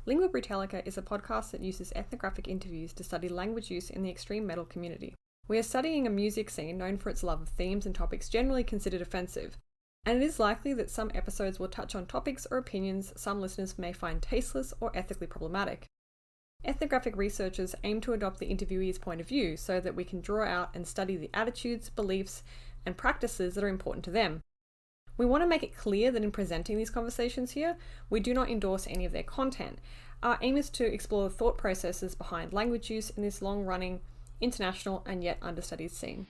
Lingüa Brütallica is a podcast that uses ethnographic interviews to study language use in the extreme metal community. We are studying a music scene known for its love of themes and topics generally considered offensive, and it is likely that some episodes will touch on topics or opinions some listeners may find tasteless or ethically problematic. Ethnographic researchers aim to adopt the interviewee's point of view so that we can draw out and study the attitudes, beliefs, and practices that are important to them. We want to make it clear that in presenting these conversations here, we do not endorse any of their content. Our aim is to explore the thought processes behind language use in this long-running, international, and yet understudied scene.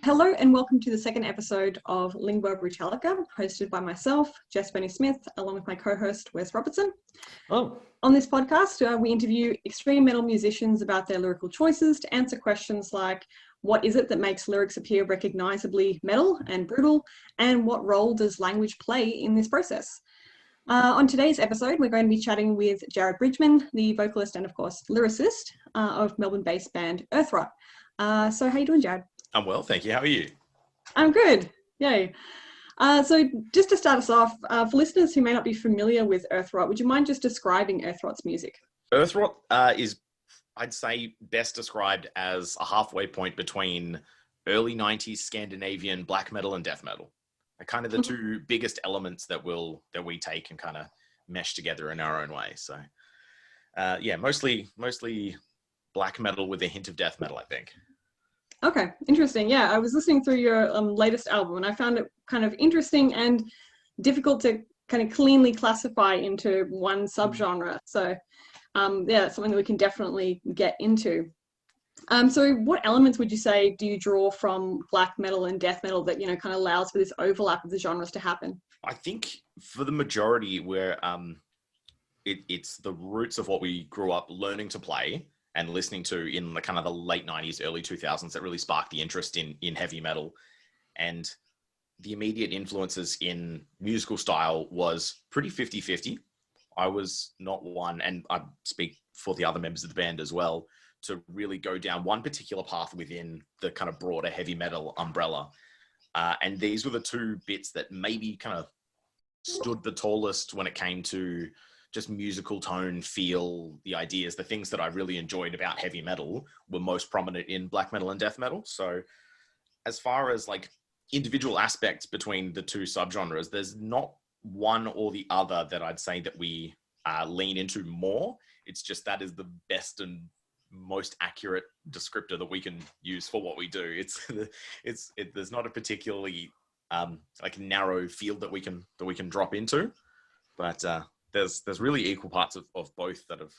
Hello and welcome to the second episode of Lingüa Brütallica, hosted by myself, Jess Benny-Smith, along with my co-host, Wes Robertson. Hello. On this podcast, we interview extreme metal musicians about their lyrical choices to answer questions like, what is it that makes lyrics appear recognizably metal and brutal, and what role does language play in this process? On today's episode, we're going to be chatting with Jared Bridgeman, the vocalist and, of course, lyricist of Melbourne-based band Earthrot. So how you doing, Jared? I'm well, thank you. How are you? I'm good. Yay. So just to start us off, for listeners who may not be familiar with Earthrot, would you mind just describing Earthrot's music? Earthrot is, I'd say, best described as a halfway point between early 90s Scandinavian black metal and death metal. They're kind of the two biggest elements that we take and kind of mesh together in our own way. So yeah, mostly black metal with a hint of death metal, I think. Okay, interesting. Yeah, I was listening through your latest album and I found it kind of interesting and difficult to kind of cleanly classify into one subgenre. So yeah, it's something that we can definitely get into. So what elements would you say do you draw from black metal and death metal that, kind of allows for this overlap of the genres to happen? I think for the majority where it's the roots of what we grew up learning to play and listening to in the kind of the late 90s, early 2000s that really sparked the interest in heavy metal. And the immediate influences in musical style was pretty 50-50. I was not one, and I speak for the other members of the band as well, to really go down one particular path within the kind of broader heavy metal umbrella. And these were the two bits that maybe kind of stood the tallest when it came to just musical tone, feel, the ideas, the things that I really enjoyed about heavy metal were most prominent in black metal and death metal. So as far as like individual aspects between the two subgenres, there's not one or the other that I'd say that we lean into more. It's just that is the best and most accurate descriptor that we can use for what we do. There's not a particularly like narrow field that we can drop into, but there's really equal parts of both that have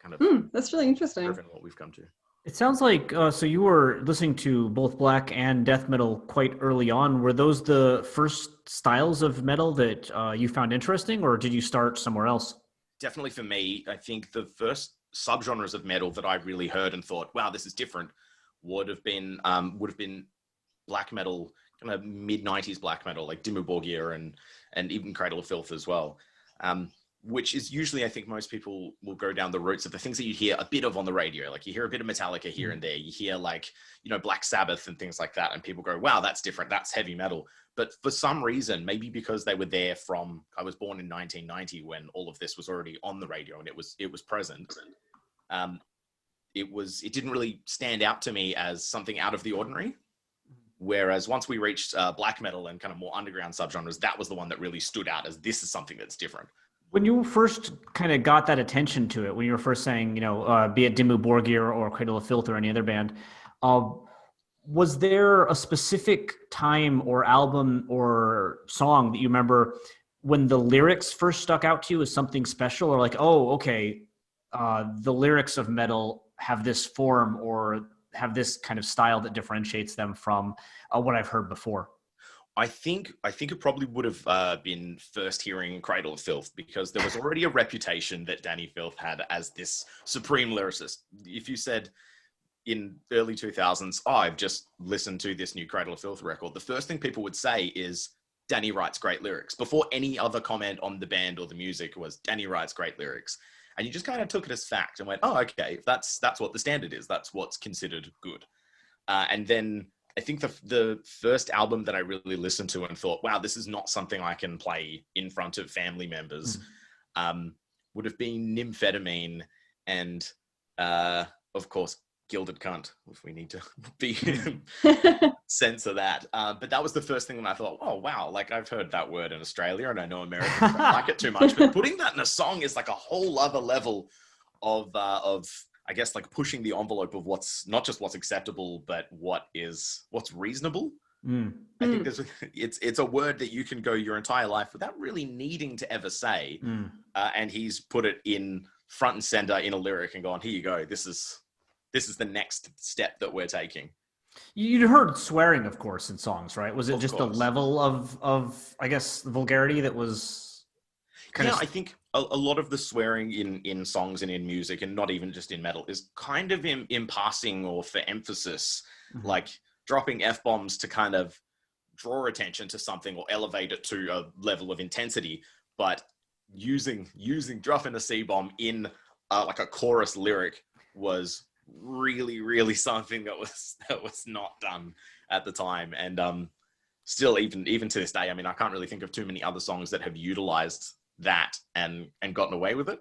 kind of that's really interesting. Driven what we've come to. It sounds like so you were listening to both black and death metal quite early on. Were those the first styles of metal that you found interesting, or did you start somewhere else? Definitely for me, I think the first subgenres of metal that I really heard and thought, wow, this is different, would have been black metal, kind of mid-90s black metal, like Dimmu Borgir and even Cradle of Filth as well. Which is usually, I think most people will go down the routes of the things that you hear a bit of on the radio. Like you hear a bit of Metallica here and there. You hear like, Black Sabbath and things like that. And people go, wow, that's different. That's heavy metal. But for some reason, maybe because they were there I was born in 1990 when all of this was already on the radio and it was present. It didn't really stand out to me as something out of the ordinary. Whereas once we reached black metal and kind of more underground subgenres, that was the one that really stood out as this is something that's different. When you first kind of got that attention to it, when you were first saying, be it Dimmu Borgir or Cradle of Filth or any other band, was there a specific time or album or song that you remember when the lyrics first stuck out to you as something special, or like, oh, okay, the lyrics of metal have this form or have this kind of style that differentiates them from what I've heard before? I think it probably would have been first hearing Cradle of Filth, because there was already a reputation that Danny Filth had as this supreme lyricist. If you said in early 2000s, oh, I've just listened to this new Cradle of Filth record, the first thing people would say is, Danny writes great lyrics. Before any other comment on the band or the music was, Danny writes great lyrics. And you just kind of took it as fact and went, oh, okay, that's what the standard is. That's what's considered good. And then I think the first album that I really listened to and thought, wow, this is not something I can play in front of family members, would have been Nymphetamine and, of course, Gilded Cunt, if we need to be censor that. But that was the first thing that I thought, oh, wow, like I've heard that word in Australia and I know Americans don't like it too much, but putting that in a song is like a whole other level of I guess, like pushing the envelope of what's not just what's acceptable, but what's reasonable. I think it's a word that you can go your entire life without really needing to ever say. And he's put it in front and center in a lyric and gone, here you go. This is the next step that we're taking. You heard swearing, of course, in songs, right? Was it Of just course. the level of I guess, vulgarity that was I think a lot of the swearing in songs and in music, and not even just in metal, is kind of in passing or for emphasis, like dropping F-bombs to kind of draw attention to something or elevate it to a level of intensity, but using dropping a C-bomb in like a chorus lyric was really, really something that was not done at the time. And still, even to this day, I mean, I can't really think of too many other songs that have utilized that and gotten away with it.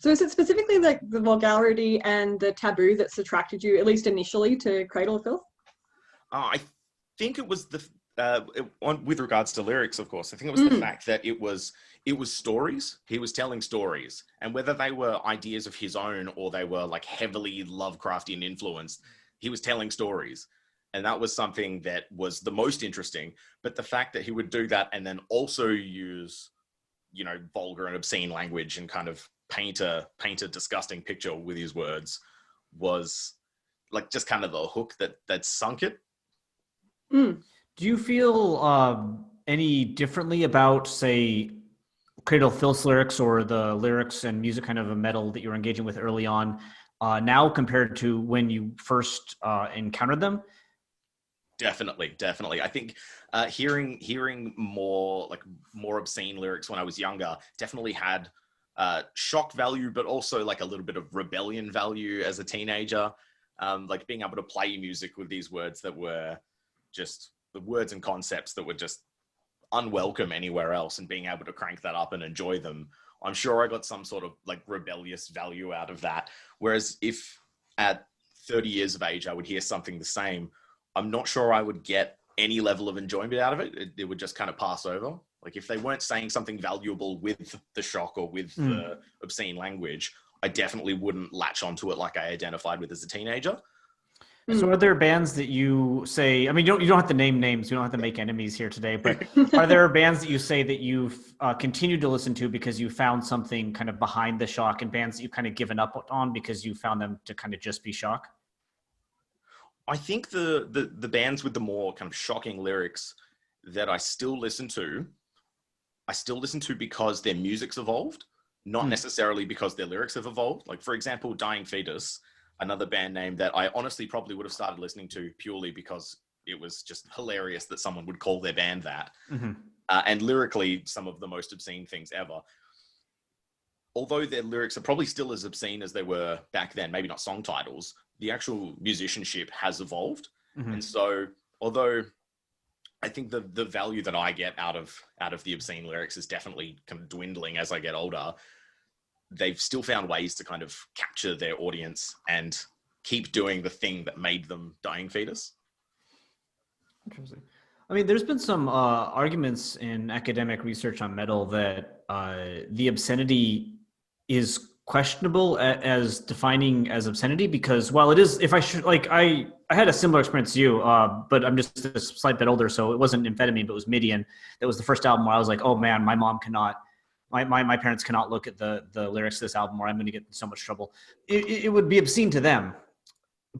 So is it specifically like the vulgarity and the taboo that's attracted you, at least initially, to Cradle of Filth? I think it was with regards to lyrics, of course, I think it was the fact that it was stories. He was telling stories, and whether they were ideas of his own or they were like heavily Lovecraftian influenced, he was telling stories. And that was something that was the most interesting. But the fact that he would do that and then also use, vulgar and obscene language and kind of paint a disgusting picture with his words was like just kind of the hook that sunk it. Do you feel any differently about, say, Cradle of Filth's lyrics or the lyrics and music kind of a metal that you were engaging with early on now compared to when you first encountered them? Definitely. I think hearing more obscene lyrics when I was younger definitely had shock value, but also like a little bit of rebellion value as a teenager. Like being able to play music with these words that were just the words and concepts that were just unwelcome anywhere else, and being able to crank that up and enjoy them. I'm sure I got some sort of like rebellious value out of that. Whereas if at 30 years of age, I would hear something the same, I'm not sure I would get any level of enjoyment out of it. It would just kind of pass over. Like if they weren't saying something valuable with the shock or with the obscene language, I definitely wouldn't latch onto it like I identified with as a teenager. So are there bands that you say, I mean, you don't have to name names, you don't have to make enemies here today, but are there bands that you say that you've continued to listen to because you found something kind of behind the shock, and bands that you've kind of given up on because you found them to kind of just be shock? I think the bands with the more kind of shocking lyrics that I still listen to because their music's evolved, not necessarily because their lyrics have evolved. Like, for example, Dying Fetus, another band name that I honestly probably would have started listening to purely because it was just hilarious that someone would call their band that. And lyrically, some of the most obscene things ever. Although their lyrics are probably still as obscene as they were back then, maybe not song titles, the actual musicianship has evolved. And so, although I think the value that I get out of the obscene lyrics is definitely kind of dwindling as I get older, they've still found ways to kind of capture their audience and keep doing the thing that made them Dying Fetus. Interesting. I mean, there's been some arguments in academic research on metal that the obscenity is questionable as defining as obscenity, because while it is, if I should, like, I had a similar experience to you, but I'm just a slight bit older, so it wasn't Amphetamine, but it was Midian. That was the first album where I was like, oh man, my parents cannot look at the lyrics to this album or I'm going to get in so much trouble. It would be obscene to them.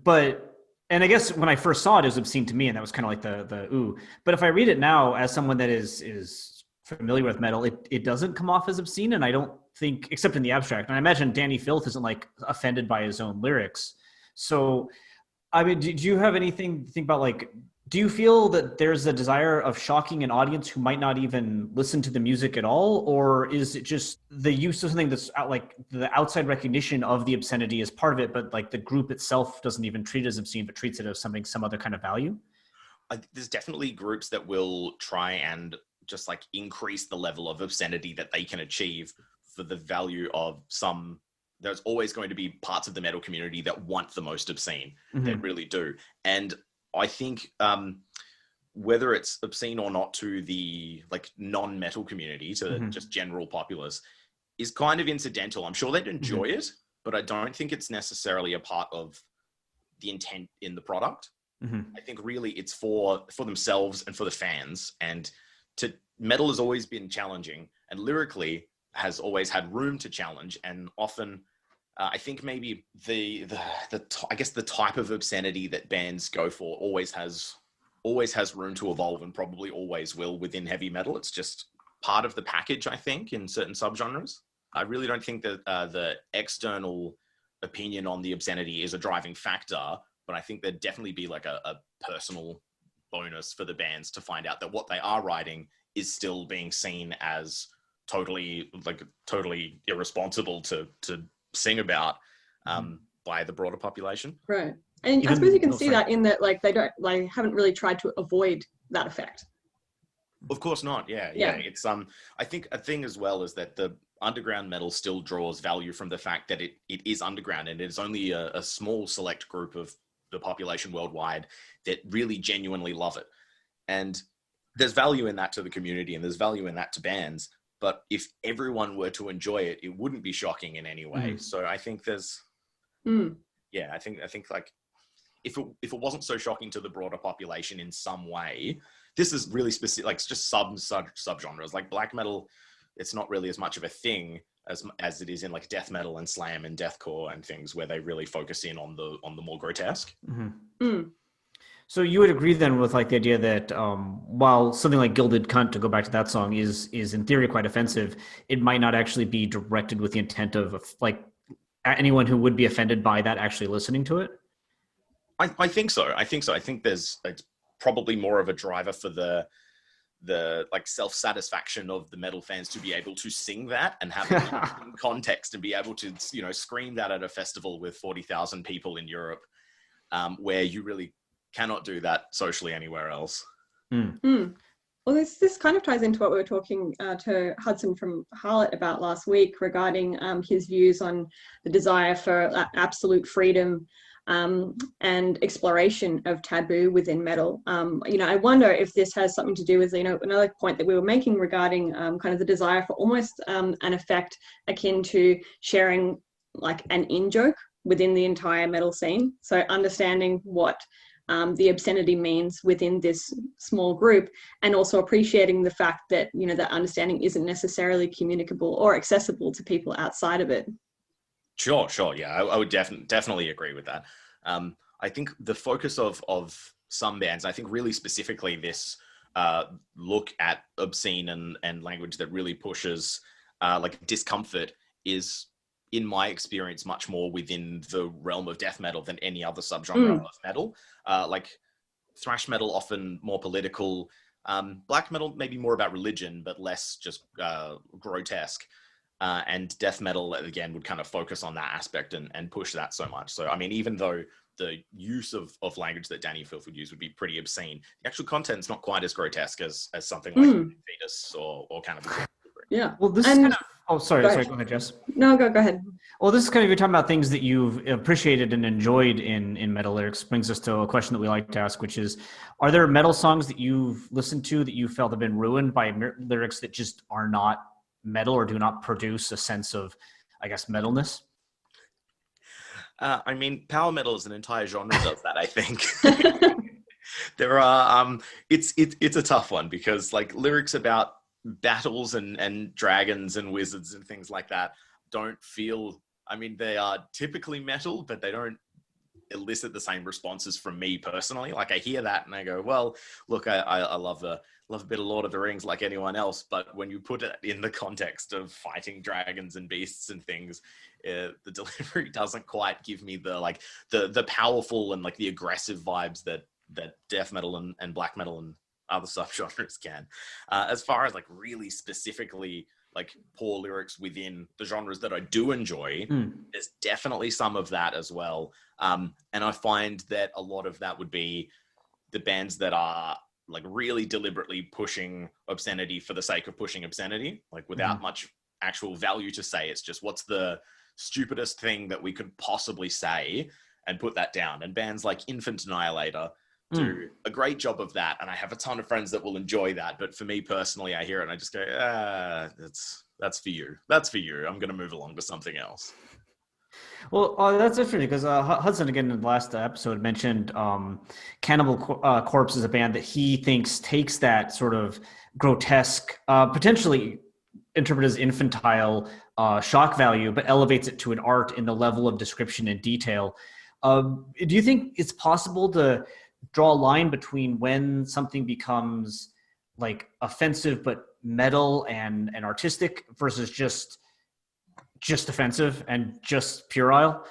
But And I guess when I first saw it, it was obscene to me, and that was kind of like the ooh. But if I read it now as someone that is familiar with metal, it doesn't come off as obscene, and I don't think, except in the abstract. And I imagine Danny Filth isn't like offended by his own lyrics. So, I mean, do you have anything to think about? Like, do you feel that there's a desire of shocking an audience who might not even listen to the music at all? Or is it just the use of something that's like the outside recognition of the obscenity is part of it, but like the group itself doesn't even treat it as obscene, but treats it as some other kind of value? There's definitely groups that will try and just like increase the level of obscenity that they can achieve for the value of some. There's always going to be parts of the metal community that want the most obscene. They really do. And I think whether it's obscene or not to the like non-metal community, to just general populace, is kind of incidental. I'm sure they'd enjoy it, but I don't think it's necessarily a part of the intent in the product. I think really it's for themselves and for the fans. And metal has always been challenging, and lyrically has always had room to challenge. And often, I think maybe I guess the type of obscenity that bands go for always has room to evolve, and probably always will within heavy metal. It's just part of the package, I think, in certain subgenres. I really don't think that the external opinion on the obscenity is a driving factor, but I think there'd definitely be like a personal bonus for the bands to find out that what they are writing is still being seen as totally irresponsible to sing about by the broader population. Right. And I suppose you can see that in that like they haven't really tried to avoid that effect. Of course not. Yeah. It's I think a thing as well is that the underground metal still draws value from the fact that it is underground, and it's only a small select group of the population worldwide that really genuinely love it. And there's value in that to the community, and there's value in that to bands. But if everyone were to enjoy it, it wouldn't be shocking in any way. So I think there's, I think like if it wasn't so shocking to the broader population in some way, this is really specific, like just subgenres like black metal. It's not really as much of a thing as it is in like death metal and slam and deathcore and things where they really focus in on the more grotesque. So you would agree then with like the idea that while something like Gilded Cunt, to go back to that song, is in theory quite offensive, it might not actually be directed with the intent of like anyone who would be offended by that actually listening to it? I think so. I think it's probably more of a driver for the like self-satisfaction of the metal fans to be able to sing that and have it in context and be able to, scream that at a festival with 40,000 people in Europe, where you really cannot do that socially anywhere else. Well, this kind of ties into what we were talking to Hudson from Harlot about last week regarding his views on the desire for absolute freedom and exploration of taboo within metal. I wonder if this has something to do with, another point that we were making regarding kind of the desire for almost an effect akin to sharing like an in-joke within the entire metal scene. So understanding what the obscenity means within this small group, and also appreciating the fact that, that understanding isn't necessarily communicable or accessible to people outside of it. Sure. Yeah, I would definitely agree with that. I think the focus of some bands, I think really specifically this look at obscene and language that really pushes like discomfort is, in my experience, much more within the realm of death metal than any other subgenre of metal. Like thrash metal, often more political. Black metal, maybe more about religion, but less just grotesque. And death metal, again, would kind of focus on that aspect and push that so much. So, I mean, even though the use of language that Danny Filth would use would be pretty obscene, the actual content's not quite as grotesque as something like Fetus or Cannibal. Yeah. Well, this is kind of... Oh, sorry. Go ahead, Jess. No, go ahead. Well, this is kind of, you're talking about things that you've appreciated and enjoyed in metal lyrics, brings us to a question that we like to ask, which is, are there metal songs that you've listened to that you felt have been ruined by lyrics that just are not metal or do not produce a sense of, I guess, metalness? I mean, power metal is an entire genre does that, I think. There are, it's a tough one because like lyrics about battles and dragons and wizards and things like that don't feel, I mean, they are typically metal, but they don't elicit the same responses from me personally. Like I hear that and I go, well, look, I love a bit of Lord of the Rings like anyone else, but when you put it in the context of fighting dragons and beasts and things, the delivery doesn't quite give me the powerful and like the aggressive vibes that death metal and black metal and other subgenres can. As far as like really specifically like poor lyrics within the genres that I do enjoy, there's definitely some of that as well. And I find that a lot of that would be the bands that are like really deliberately pushing obscenity for the sake of pushing obscenity, like without much actual value to say. It's just what's the stupidest thing that we could possibly say and put that down. And bands like Infant Annihilator do a great job of that. And I have a ton of friends that will enjoy that. But for me personally, I hear it and I just go, that's for you. That's for you. I'm going to move along to something else. Well, that's interesting because Hudson, again, in the last episode, mentioned Cannibal Corpse is a band that he thinks takes that sort of grotesque, potentially interpreted as infantile shock value, but elevates it to an art in the level of description and detail. Do you think it's possible to draw a line between when something becomes like offensive but metal and artistic versus just offensive and just puerile?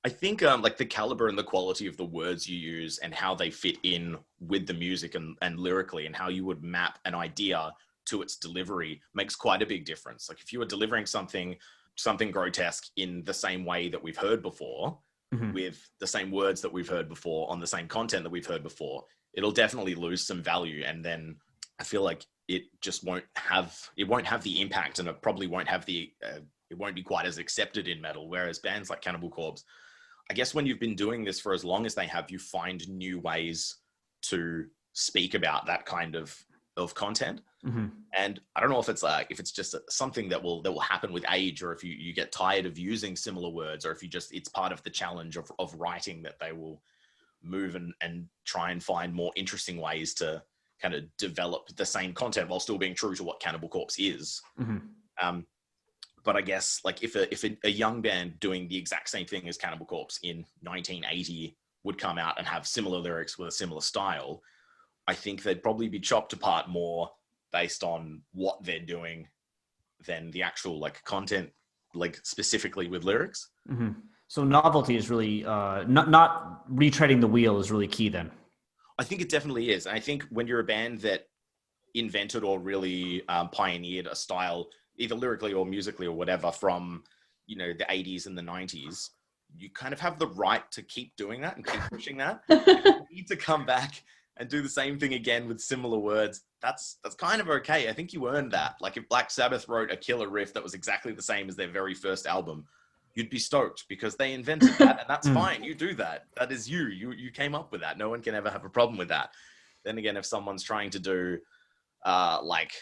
I think like the caliber and the quality of the words you use and how they fit in with the music and lyrically, and how you would map an idea to its delivery makes quite a big difference. Like if you were delivering something grotesque in the same way that we've heard before, with the same words that we've heard before, on the same content that we've heard before, it'll definitely lose some value. And then I feel like it just won't have the impact, and it probably won't have it won't be quite as accepted in metal. Whereas bands like Cannibal Corpse, I guess when you've been doing this for as long as they have, you find new ways to speak about that kind of content. And I don't know if it's just something that will happen with age, or if you get tired of using similar words, or if it's part of the challenge of writing that they will move and try and find more interesting ways to kind of develop the same content while still being true to what Cannibal Corpse is. But I guess like if a young band doing the exact same thing as Cannibal Corpse in 1980 would come out and have similar lyrics with a similar style, I think they'd probably be chopped apart more based on what they're doing than the actual like content, like specifically with lyrics. So novelty is really not retreading the wheel is really key then. I think it definitely is. And I think when you're a band that invented or really pioneered a style, either lyrically or musically or whatever, from, the 80s and the 90s, you kind of have the right to keep doing that and keep pushing that. You need to come back and do the same thing again with similar words. That's kind of okay. I think you earned that. Like if Black Sabbath wrote a killer riff that was exactly the same as their very first album, you'd be stoked because they invented that, and that's fine. You do that. That is you. You came up with that. No one can ever have a problem with that. Then again, if someone's trying to do like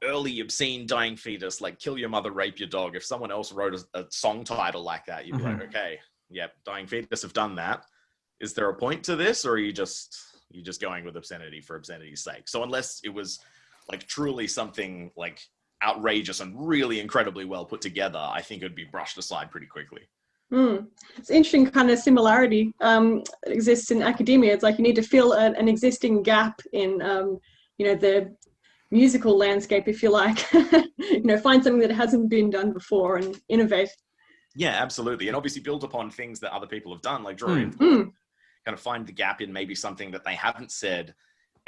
early obscene dying fetus, like kill your mother, rape your dog, if someone else wrote a song title like that, you'd be like, okay, yep, dying fetus have done that. Is there a point to this, or are you just going with obscenity for obscenity's sake? So unless it was like truly something like outrageous and really incredibly well put together, I think it'd be brushed aside pretty quickly. It's an interesting kind of similarity that exists in academia. It's like you need to fill an existing gap in the musical landscape, if you like. Find something that hasn't been done before and innovate. Yeah, absolutely. And obviously build upon things that other people have done, like draw influence. Kind of find the gap in maybe something that they haven't said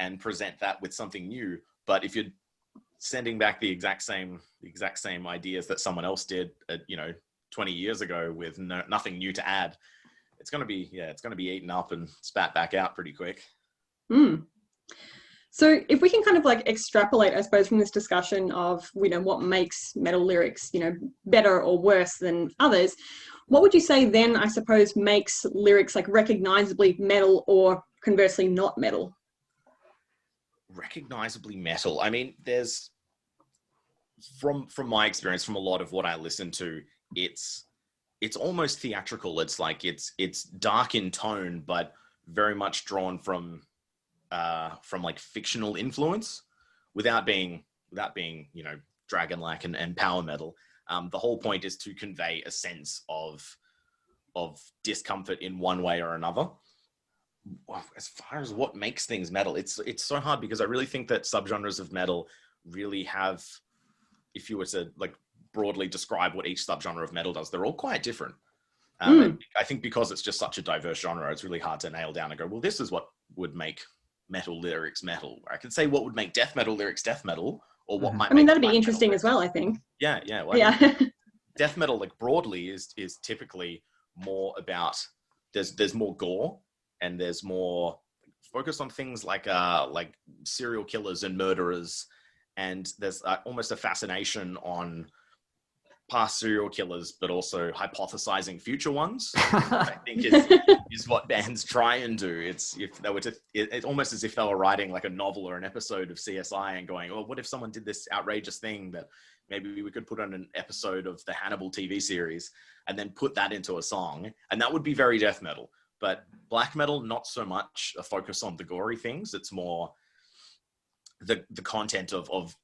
and present that with something new. But if you're sending back the exact same ideas that someone else did 20 years ago with nothing new to add, it's going to be eaten up and spat back out pretty quick. So if we can kind of like extrapolate, I suppose, from this discussion of, what makes metal lyrics, better or worse than others, what would you say then, I suppose, makes lyrics like recognizably metal or conversely not metal? Recognizably metal. I mean, there's from my experience, from a lot of what I listen to, it's almost theatrical. It's like it's dark in tone, but very much drawn from like fictional influence, without being dragon-like and power metal. The whole point is to convey a sense of discomfort in one way or another. As far as what makes things metal, it's so hard, because I really think that subgenres of metal really have, if you were to like broadly describe what each subgenre of metal does, they're all quite different. And I think because it's just such a diverse genre, it's really hard to nail down and go, well, this is what would make metal lyrics metal. I could say what would make death metal lyrics death metal, or what might. I mean, make that'd be black interesting metal as well, I think. Yeah. Well, Yeah. I mean, death metal, like broadly, is typically more about there's more gore, and there's more focus on things like serial killers and murderers, and there's almost a fascination on past serial killers, but also hypothesizing future ones. I think is what bands try and do. It's almost as if they were writing like a novel or an episode of CSI and going, oh, what if someone did this outrageous thing that maybe we could put on an episode of the Hannibal TV series and then put that into a song, and that would be very death metal. But black metal, not so much a focus on the gory things. It's more the content of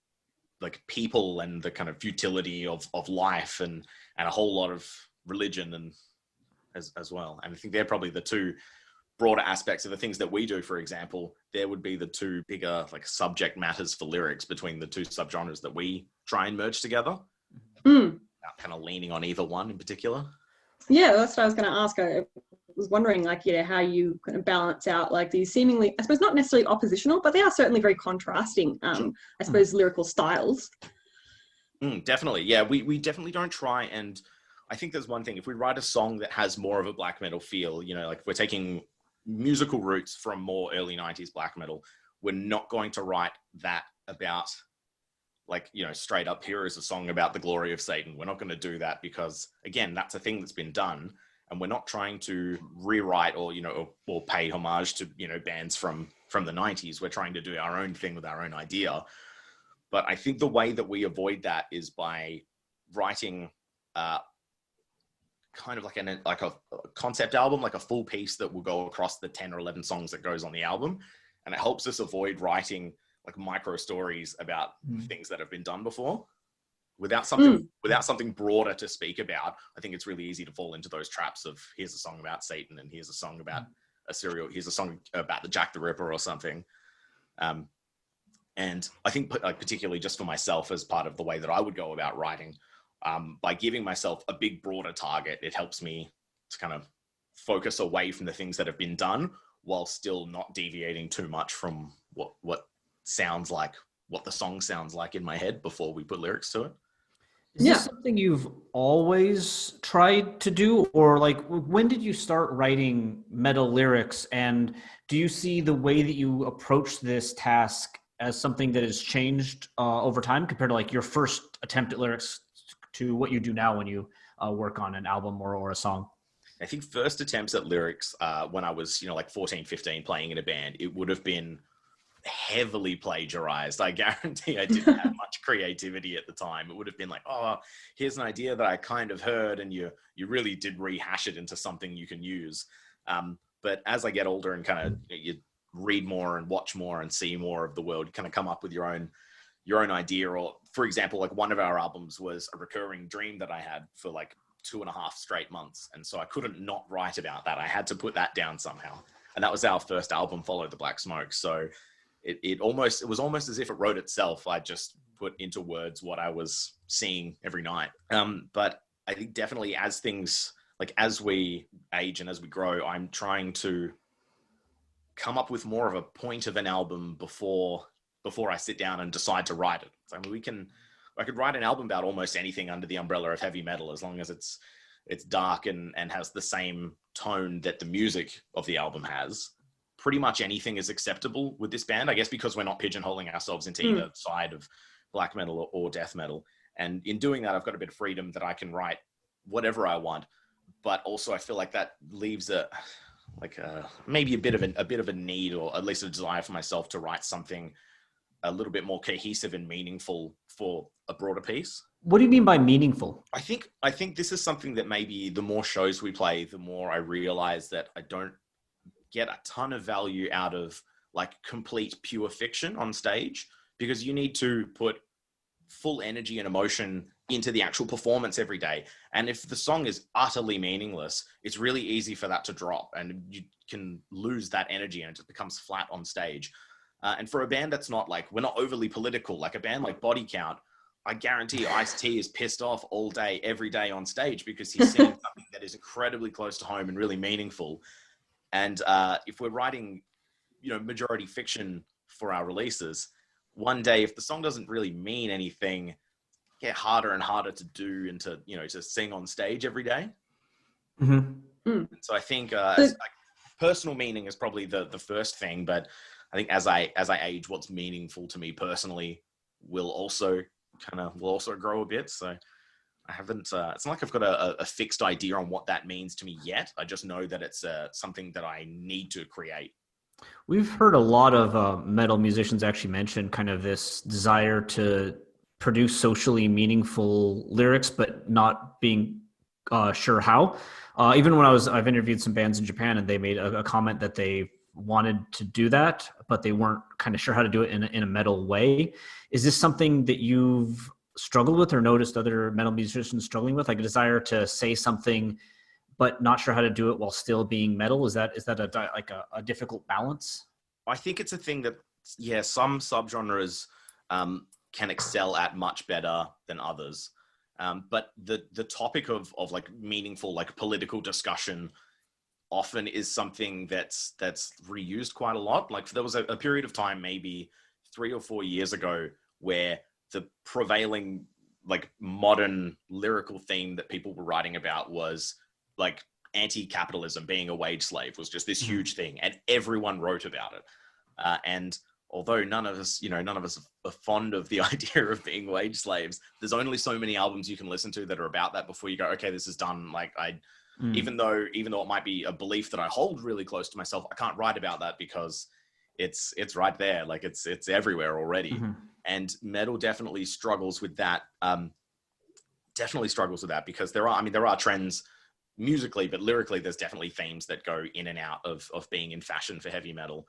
like people and the kind of futility of life and a whole lot of religion and as well. And I think they're probably the two broader aspects of the things that we do. For example, there would be the two bigger like subject matters for lyrics between the two subgenres that we try and merge together. Without kind of leaning on either one in particular. Yeah, that's what I was going to ask. I was wondering, like, how you kind of balance out like these seemingly, I suppose, not necessarily oppositional, but they are certainly very contrasting, I suppose, lyrical styles. Definitely. Yeah, we definitely don't try. And I think there's one thing, if we write a song that has more of a black metal feel, like we're taking musical roots from more early 90s black metal, we're not going to write that about like, straight up, here is a song about the glory of Satan. We're not going to do that because, again, that's a thing that's been done. And we're not trying to rewrite or pay homage to, bands from the 90s. We're trying to do our own thing with our own idea. But I think the way that we avoid that is by writing kind of like a concept album, like a full piece that will go across the 10 or 11 songs that goes on the album. And it helps us avoid writing like micro stories about things that have been done before. Without something broader to speak about, I think it's really easy to fall into those traps of here's a song about Satan and here's a song about here's a song about the Jack the Ripper or something. And I think particularly just for myself, as part of the way that I would go about writing, by giving myself a big broader target, it helps me to kind of focus away from the things that have been done while still not deviating too much from what sounds like, what the song sounds like in my head before we put lyrics to it. Is this something you've always tried to do? Or like, when did you start writing metal lyrics? And do you see the way that you approach this task as something that has changed over time compared to like your first attempt at lyrics to what you do now when you work on an album or a song? I think first attempts at lyrics when I was, like 14, 15 playing in a band, it would have been heavily plagiarized. I guarantee I didn't have much creativity at the time. It would have been like, oh, here's an idea that I kind of heard, and you really did rehash it into something you can use. But as I get older and kind of you read more and watch more and see more of the world, you kind of come up with your own idea. Or for example, like one of our albums was a recurring dream that I had for like 2.5 straight months. And so I couldn't not write about that. I had to put that down somehow. And that was our first album, Follow the Black Smoke. So it was almost as if it wrote itself. I just put into words what I was seeing every night. But I think definitely as we age and as we grow, I'm trying to come up with more of a point of an album before I sit down and decide to write it. So, I mean, I could write an album about almost anything under the umbrella of heavy metal, as long as it's dark and has the same tone that the music of the album has. Pretty much anything is acceptable with this band, I guess, because we're not pigeonholing ourselves into either side of black metal or death metal. And in doing that, I've got a bit of freedom that I can write whatever I want. But also I feel like that leaves maybe a bit of a need, or at least a desire for myself to write something a little bit more cohesive and meaningful for a broader piece. What do you mean by meaningful? I think this is something that maybe the more shows we play, the more I realize that I don't get a ton of value out of like complete pure fiction on stage, because you need to put full energy and emotion into the actual performance every day. And if the song is utterly meaningless, it's really easy for that to drop, and you can lose that energy and it just becomes flat on stage. And for a band that's not like, we're not overly political, like a band like Body Count, I guarantee Ice-T is pissed off all day, every day on stage, because he's singing something that is incredibly close to home and really meaningful. And if we're writing, majority fiction for our releases, one day, if the song doesn't really mean anything, get harder and harder to do and to sing on stage every day. Mm-hmm. So I think personal meaning is probably the first thing, but I think as I age, what's meaningful to me personally will also grow a bit. So I haven't, it's not like I've got a fixed idea on what that means to me yet. I just know that it's something that I need to create. We've heard a lot of metal musicians actually mention kind of this desire to produce socially meaningful lyrics, but not being sure how. Even when I've interviewed some bands in Japan, and they made a comment that they wanted to do that, but they weren't kind of sure how to do it in a metal way. Is this something that you've struggled with or noticed other metal musicians struggling with, like a desire to say something but not sure how to do it while still being metal? Is that a difficult balance? I think it's a thing that, some subgenres can excel at much better than others. But the topic of like meaningful, like political discussion often is something that's reused quite a lot. Like there was a period of time, maybe 3 or 4 years ago, where the prevailing like modern lyrical theme that people were writing about was like anti-capitalism, being a wage slave was just this huge thing, and everyone wrote about it. And although none of us are fond of the idea of being wage slaves, there's only so many albums you can listen to that are about that before you go, okay, this is done. Like even though it might be a belief that I hold really close to myself, I can't write about that because it's right there. Like it's everywhere already. Mm-hmm. And metal definitely struggles with that. Because there are trends musically, but lyrically, there's definitely themes that go in and out of being in fashion for heavy metal.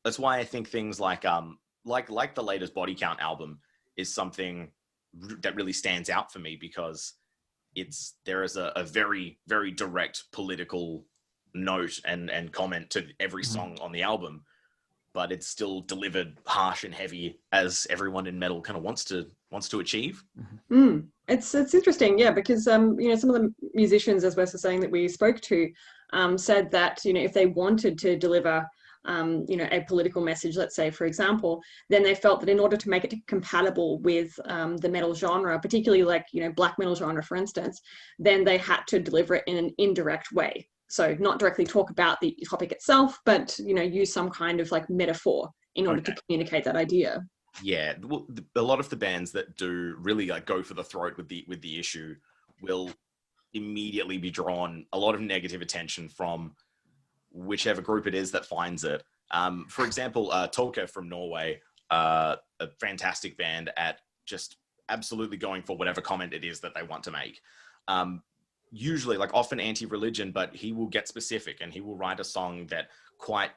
That's why I think things like the latest Body Count album is something that really stands out for me, because there is a very, very direct political note and comment to every song on the album, but it's still delivered harsh and heavy, as everyone in metal kind of wants to achieve. It's interesting, because some of the musicians, as Wes was saying, that we spoke to, said that if they wanted to deliver a political message, let's say, for example, then they felt that in order to make it compatible with the metal genre, particularly like, black metal genre, for instance, then they had to deliver it in an indirect way. So not directly talk about the topic itself, but, use some kind of like metaphor in order to communicate that idea. Yeah, well, a lot of the bands that do really like go for the throat with the issue will immediately be drawn a lot of negative attention from whichever group it is that finds it. For example, Tolka from Norway, a fantastic band at just absolutely going for whatever comment it is that they want to make. Usually, like often anti-religion, but he will get specific and he will write a song that quite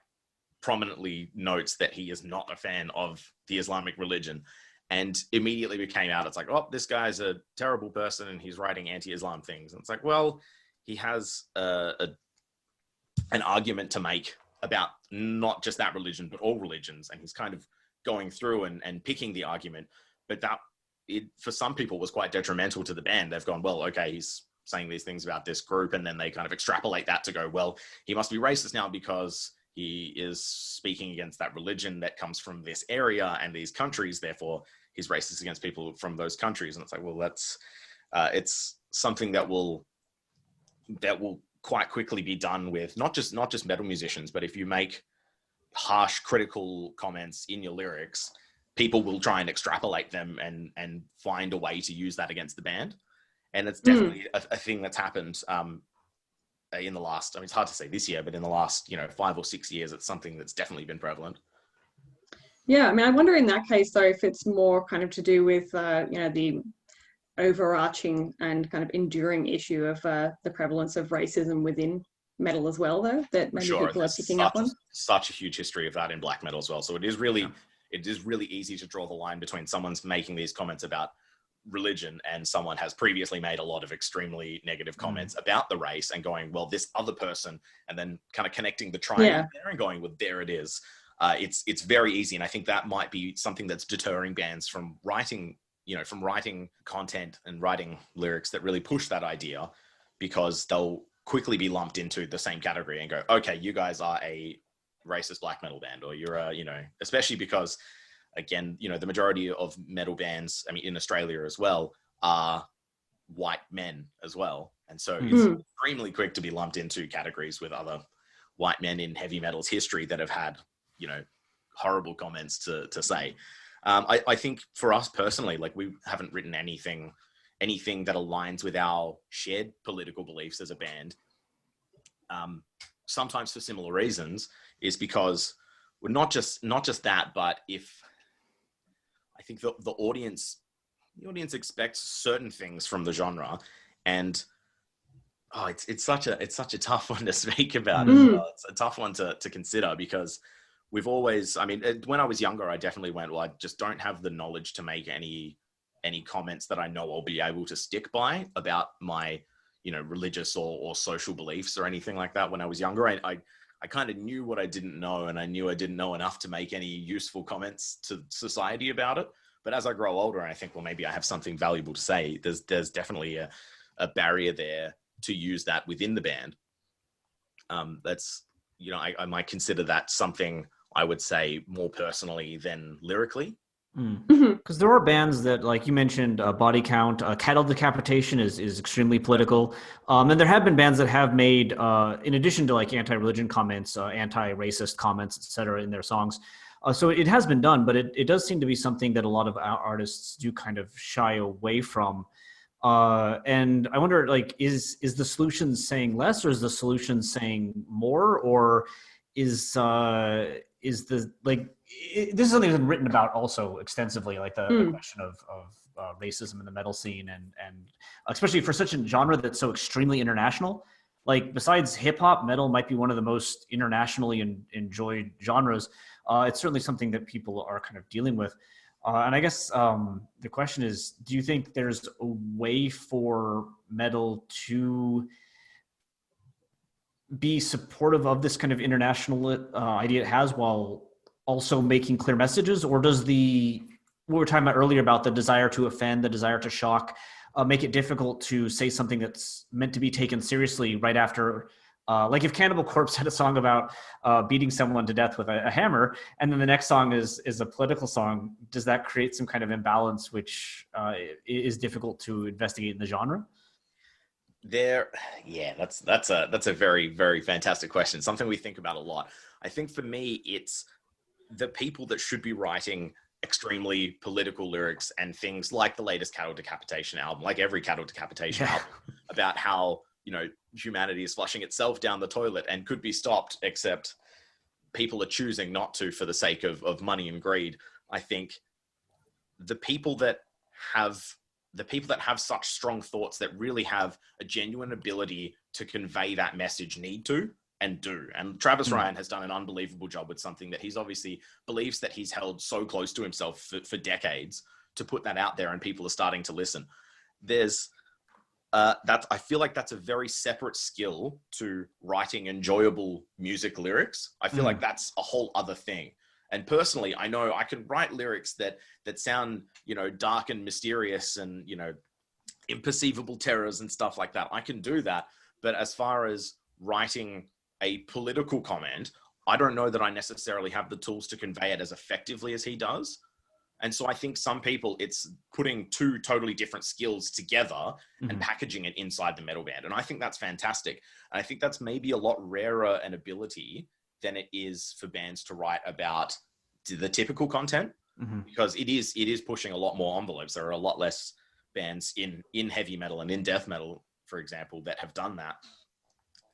prominently notes that he is not a fan of the Islamic religion, and immediately became out. It's like, oh, this guy's a terrible person and he's writing anti-Islam things. And it's like, well, he has an argument to make about not just that religion, but all religions. And he's kind of going through and picking the argument. But for some people was quite detrimental to the band. They've gone, well, okay, he's saying these things about this group. And then they kind of extrapolate that to go, well, he must be racist now because he is speaking against that religion that comes from this area and these countries. Therefore, he's racist against people from those countries. And it's like, well, that's it's something that will quite quickly be done with not just metal musicians, but if you make harsh critical comments in your lyrics, people will try and extrapolate them and find a way to use that against the band. And it's definitely a thing that's happened in the last, it's hard to say this year, but in the last, 5 or 6 years, it's something that's definitely been prevalent. Yeah, I wonder in that case, though, if it's more kind of to do with, the overarching and kind of enduring issue of the prevalence of racism within metal as well, though, that maybe people are picking up on. Such a huge history of that in black metal as well. So it is really easy to draw the line between someone's making these comments about religion and someone has previously made a lot of extremely negative comments about the race and going, well, this other person, and then kind of connecting the triangle there and going, well, there it is. It's very easy. And I think that might be something that's deterring bands from writing, from writing content and writing lyrics that really push that idea, because they'll quickly be lumped into the same category and go, okay, you guys are a racist black metal band, or you're a, especially because, again, the majority of metal bands, I mean, in Australia as well, are white men as well. And so it's extremely quick to be lumped into categories with other white men in heavy metal's history that have had, horrible comments to say. I think for us personally, like, we haven't written anything that aligns with our shared political beliefs as a band. Sometimes for similar reasons, is because we're not just that, but if I think the audience expects certain things from the genre, and it's such a tough one to speak about as well. It's a tough one to consider, because we've always, I mean, when I was younger, I definitely went, well, I just don't have the knowledge to make any comments that I know I'll be able to stick by about my, religious or social beliefs or anything like that. When I was younger, I kind of knew what I didn't know, and I knew I didn't know enough to make any useful comments to society about it. But as I grow older, and I think, well, maybe I have something valuable to say, there's definitely a barrier there to use that within the band. That's, I might consider that something I would say more personally than lyrically. Because there are bands that, like you mentioned, Body Count, Cattle Decapitation is extremely political. And there have been bands that have made, in addition to like anti-religion comments, anti-racist comments, etc., in their songs. So it has been done, but it does seem to be something that a lot of artists do kind of shy away from. And I wonder, like, is the solution saying less, or is the solution saying more, or is the, like, this is something that's been written about also extensively, like the question of racism in the metal scene, and especially for such a genre that's so extremely international. Like, besides hip hop, metal might be one of the most internationally enjoyed genres. It's certainly something that people are kind of dealing with. And I guess the question is, do you think there's a way for metal to be supportive of this kind of international idea it has, while also making clear messages? Or does what we were talking about earlier about the desire to offend, the desire to shock, make it difficult to say something that's meant to be taken seriously right after, like if Cannibal Corpse had a song about beating someone to death with a hammer, and then the next song is a political song, does that create some kind of imbalance which is difficult to investigate in the genre? That's a very, very fantastic question. Something we think about a lot. I think for me, it's the people that should be writing extremely political lyrics and things like the latest Cattle Decapitation album, like every Cattle Decapitation album, about how, humanity is flushing itself down the toilet and could be stopped, except people are choosing not to for the sake of money and greed. I think the people that have such strong thoughts, that really have a genuine ability to convey that message, need to and do. And Travis Ryan has done an unbelievable job with something that he's obviously believes that he's held so close to himself for decades, to put that out there, and people are starting to listen. There's I feel like that's a very separate skill to writing enjoyable music lyrics. I feel like that's a whole other thing. And personally, I know I can write lyrics that sound, dark and mysterious and, imperceivable terrors and stuff like that. I can do that. But as far as writing a political comment, I don't know that I necessarily have the tools to convey it as effectively as he does. And so I think some people, it's putting two totally different skills together and packaging it inside the metal band. And I think that's fantastic. And I think that's maybe a lot rarer an ability than it is for bands to write about the typical content, because it is pushing a lot more envelopes. There are a lot less bands in heavy metal and in death metal, for example, that have done that.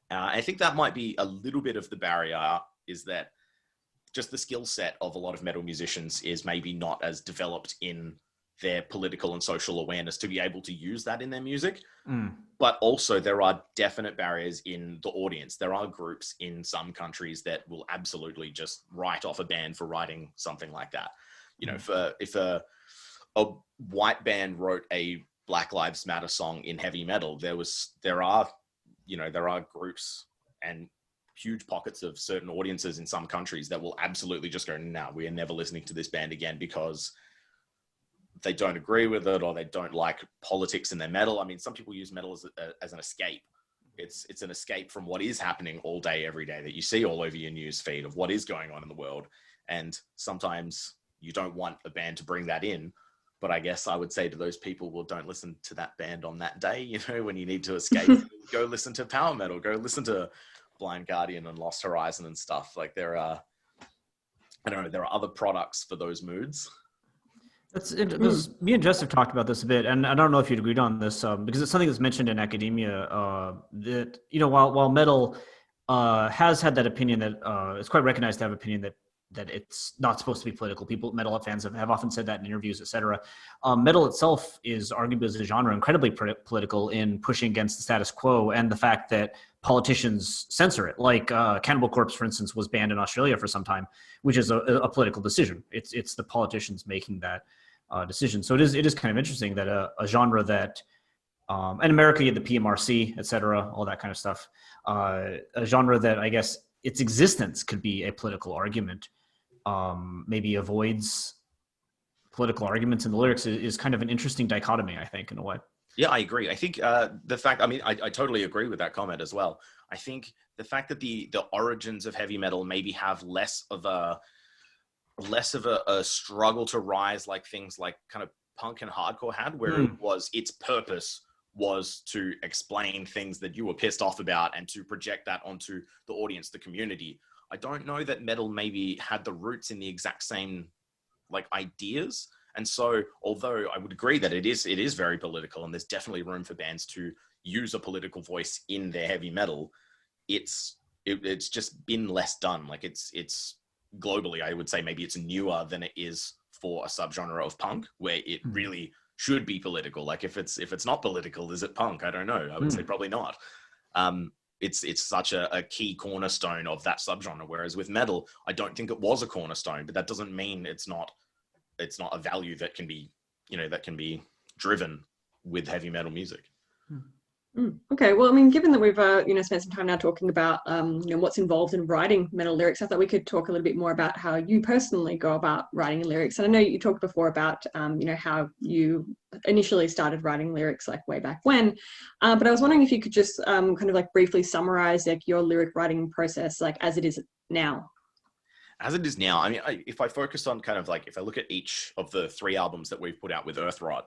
I think that might be a little bit of the barrier, is that just the skill set of a lot of metal musicians is maybe not as developed in their political and social awareness to be able to use that in their music. But also there are definite barriers in the audience. There are groups in some countries that will absolutely just write off a band for writing something like that. If a white band wrote a Black Lives Matter song in heavy metal, there are groups and huge pockets of certain audiences in some countries that will absolutely just go, no, we are never listening to this band again because they don't agree with it or they don't like politics in their metal. I mean, some people use metal as an escape. It's an escape from what is happening all day, every day that you see all over your news feed of what is going on in the world. And sometimes you don't want a band to bring that in. But I guess I would say to those people, well, don't listen to that band on that day. You know, when you need to escape, go listen to power metal, go listen to Blind Guardian and Lost Horizon and stuff. Like there are other products for those moods. Me and Jess have talked about this a bit, and I don't know if you'd agreed on this because it's something that's mentioned in academia that, you know, while metal has had that opinion that it's quite recognized to have opinion that it's not supposed to be political. Metal fans have often said that in interviews, etc. Metal itself is arguably as a genre incredibly political in pushing against the status quo and the fact that politicians censor it. Like Cannibal Corpse, for instance, was banned in Australia for some time, which is a political decision. It's the politicians making that decision. So it is kind of interesting that a genre that, in America, you had the PMRC, etc., all that kind of stuff. A genre that I guess its existence could be a political argument, maybe avoids political arguments in the lyrics is kind of an interesting dichotomy, I think, in a way. Yeah, I agree. I think the fact, I mean, I totally agree with that comment as well. I think the fact that the origins of heavy metal maybe have less of a struggle to rise like things like kind of punk and hardcore had, where its purpose was to explain things that you were pissed off about and to project that onto the audience, the community. I don't know that metal maybe had the roots in the exact same like ideas. And so, although I would agree that it is very political and there's definitely room for bands to use a political voice in their heavy metal, it's just been less done. Like it's globally, I would say maybe it's newer than it is for a subgenre of punk where it really should be political. Like if it's not political, is it punk? I don't know. I would say probably not. It's such a key cornerstone of that subgenre. Whereas with metal, I don't think it was a cornerstone, but that doesn't mean it's not a value that can be, that can be driven with heavy metal music. Okay, well, I mean, given that we've spent some time now talking about what's involved in writing metal lyrics, I thought we could talk a little bit more about how you personally go about writing lyrics. And I know you talked before about how you initially started writing lyrics like way back when, but I was wondering if you could just kind of like briefly summarize like your lyric writing process like as it is now. As it is now, I mean, if I focus on kind of like, if I look at each of the 3 albums that we've put out with Earthrot,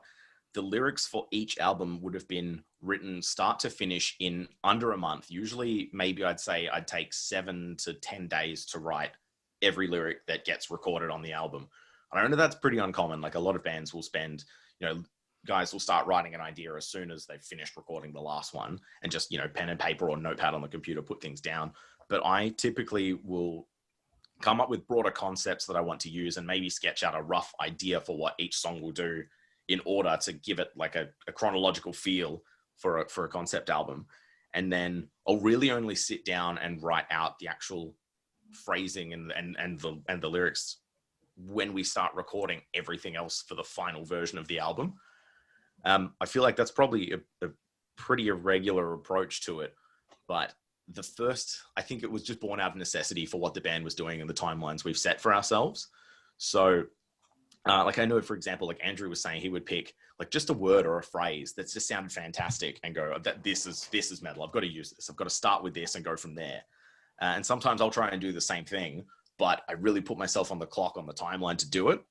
the lyrics for each album would have been written start to finish in under a month. Usually, maybe I'd say I'd take 7 to 10 days to write every lyric that gets recorded on the album. And I know that's pretty uncommon. Like a lot of bands will spend, guys will start writing an idea as soon as they've finished recording the last one and just, pen and paper or notepad on the computer, put things down. But I typically will come up with broader concepts that I want to use and maybe sketch out a rough idea for what each song will do in order to give it like a chronological feel for a concept album. And then I'll really only sit down and write out the actual phrasing and the lyrics when we start recording everything else for the final version of the album. I feel like that's probably a pretty irregular approach to it, but I think it was just born out of necessity for what the band was doing and the timelines we've set for ourselves. So like I know, for example, like Andrew was saying, he would pick like just a word or a phrase that's just sounded fantastic and go, that this is metal. I've got to use this. I've got to start with this and go from there. And sometimes I'll try and do the same thing, but I really put myself on the clock on the timeline to do it,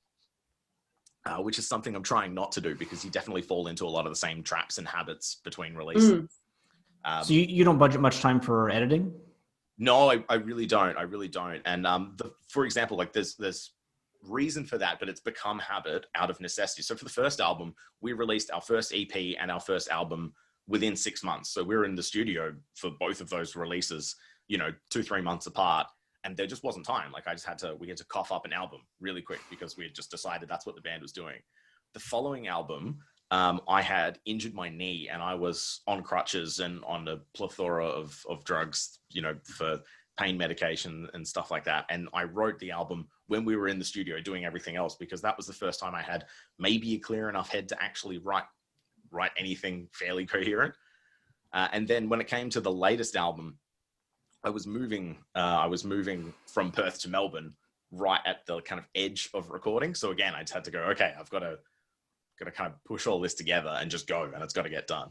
which is something I'm trying not to do because you definitely fall into a lot of the same traps and habits between releases. So you don't budget much time for editing? No, I really don't. And for example, like there's reason for that, but it's become habit out of necessity. So for the first album, we released our first EP and our first album within 6 months. So we were in the studio for both of those releases, 2-3 months apart, and there just wasn't time. Like we had to cough up an album really quick because we had just decided that's what the band was doing. The following album, I had injured my knee and I was on crutches and on a plethora of drugs, for pain medication and stuff like that. And I wrote the album when we were in the studio doing everything else, because that was the first time I had maybe a clear enough head to actually write anything fairly coherent. And then when it came to the latest album, I was moving from Perth to Melbourne right at the kind of edge of recording. So again, I just had to go, okay, I've got to kind of push all this together and just go, and it's got to get done.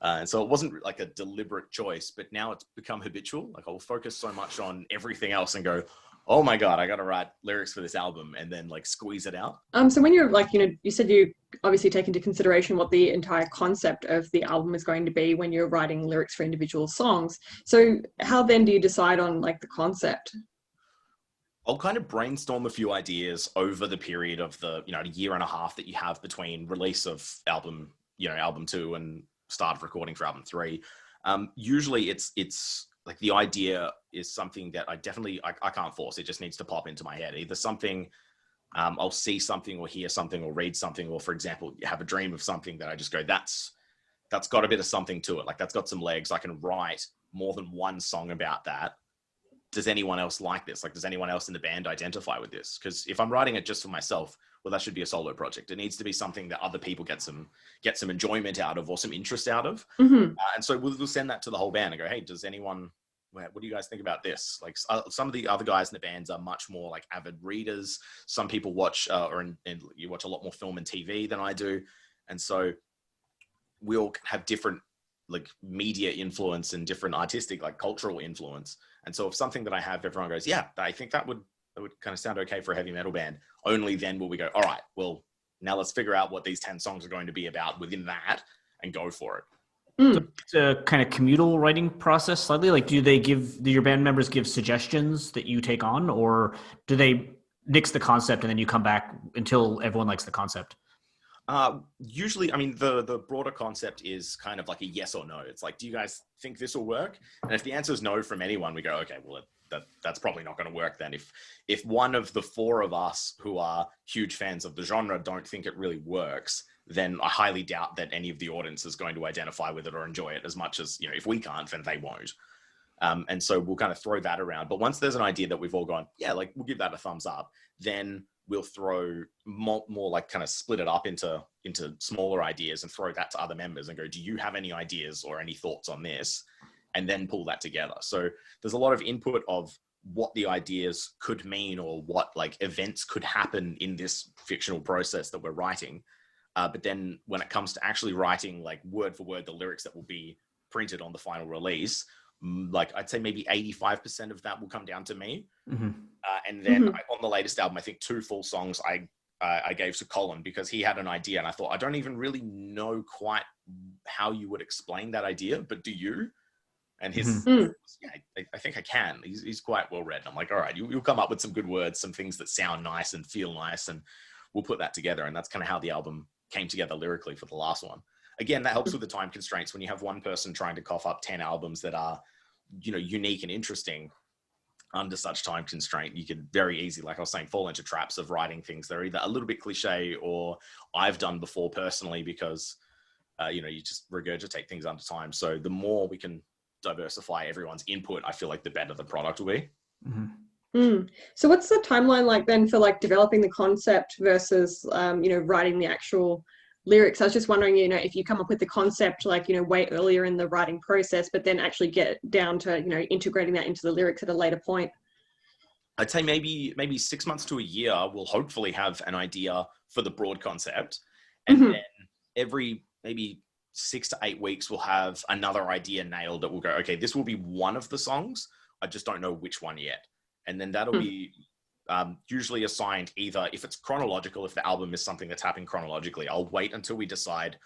And so it wasn't like a deliberate choice, but now it's become habitual. Like I'll focus so much on everything else and go, oh my God, I got to write lyrics for this album, and then like squeeze it out. So when you're like, you said you obviously take into consideration what the entire concept of the album is going to be when you're writing lyrics for individual songs. So how then do you decide on like the concept? I'll kind of brainstorm a few ideas over the period of the, a year and a half that you have between release of album 2 and start of recording for album 3. Usually it's like the idea is something that I can't force. It just needs to pop into my head. Either something, I'll see something or hear something or read something, or for example, have a dream of something that I just go, that's got a bit of something to it. Like that's got some legs. I can write more than one song about that. Does anyone else like this? Like, does anyone else in the band identify with this? Because if I'm writing it just for myself, well, that should be a solo project. It needs to be something that other people get some enjoyment out of or some interest out of. Mm-hmm. And so we'll send that to the whole band and go, hey, what do you guys think about this? Like some of the other guys in the bands are much more like avid readers. Some people watch, and you watch a lot more film and TV than I do. And so we all have different like media influence and different artistic, like cultural influence. And so if something that I have, everyone goes, yeah, I think that would kind of sound okay for a heavy metal band. Only then will we go, all right, well, now let's figure out what these 10 songs are going to be about within that and go for it. So it's a kind of communal writing process slightly. Like, do your band members give suggestions that you take on, or do they nix the concept and then you come back until everyone likes the concept? Usually, I mean, the broader concept is kind of like a yes or no. It's like, do you guys think this will work? And if the answer is no from anyone, we go, okay, well, that's probably not going to work then. If one of the 4 of us who are huge fans of the genre don't think it really works, then I highly doubt that any of the audience is going to identify with it or enjoy it as much as, if we can't, then they won't. And so we'll kind of throw that around. But once there's an idea that we've all gone, yeah, like we'll give that a thumbs up, then we'll throw more like kind of split it up into smaller ideas and throw that to other members and go, do you have any ideas or any thoughts on this? And then pull that together. So there's a lot of input of what the ideas could mean or what like events could happen in this fictional process that we're writing. But then when it comes to actually writing like word for word, the lyrics that will be printed on the final release, like I'd say maybe 85% of that will come down to me. Mm-hmm. And then on the latest album, I think 2 full songs I gave to Colin because he had an idea and I thought, I don't even really know quite how you would explain that idea, but do you? And his, yeah, I think I can. He's quite well read. I'm like, all right, you'll come up with some good words, some things that sound nice and feel nice, and we'll put that together. And that's kind of how the album came together lyrically for the last one. Again, that helps with the time constraints. When you have one person trying to cough up 10 albums that are, unique and interesting under such time constraint, you could very easily, like I was saying, fall into traps of writing things that are either a little bit cliche or I've done before personally because, you just regurgitate things under time. So the more we can diversify everyone's input, I feel like the better the product will be. So what's the timeline like then for like developing the concept versus writing the actual lyrics? I was just wondering, if you come up with the concept like way earlier in the writing process, but then actually get down to integrating that into the lyrics at a later point. I'd say maybe 6 months to a year we'll hopefully have an idea for the broad concept, and then every maybe 6 to 8 weeks we'll have another idea nailed that will go, okay, this will be one of the songs, I just don't know which one yet. And then that'll be usually assigned either, if it's chronological, if the album is something that's happening chronologically, I'll wait until we decide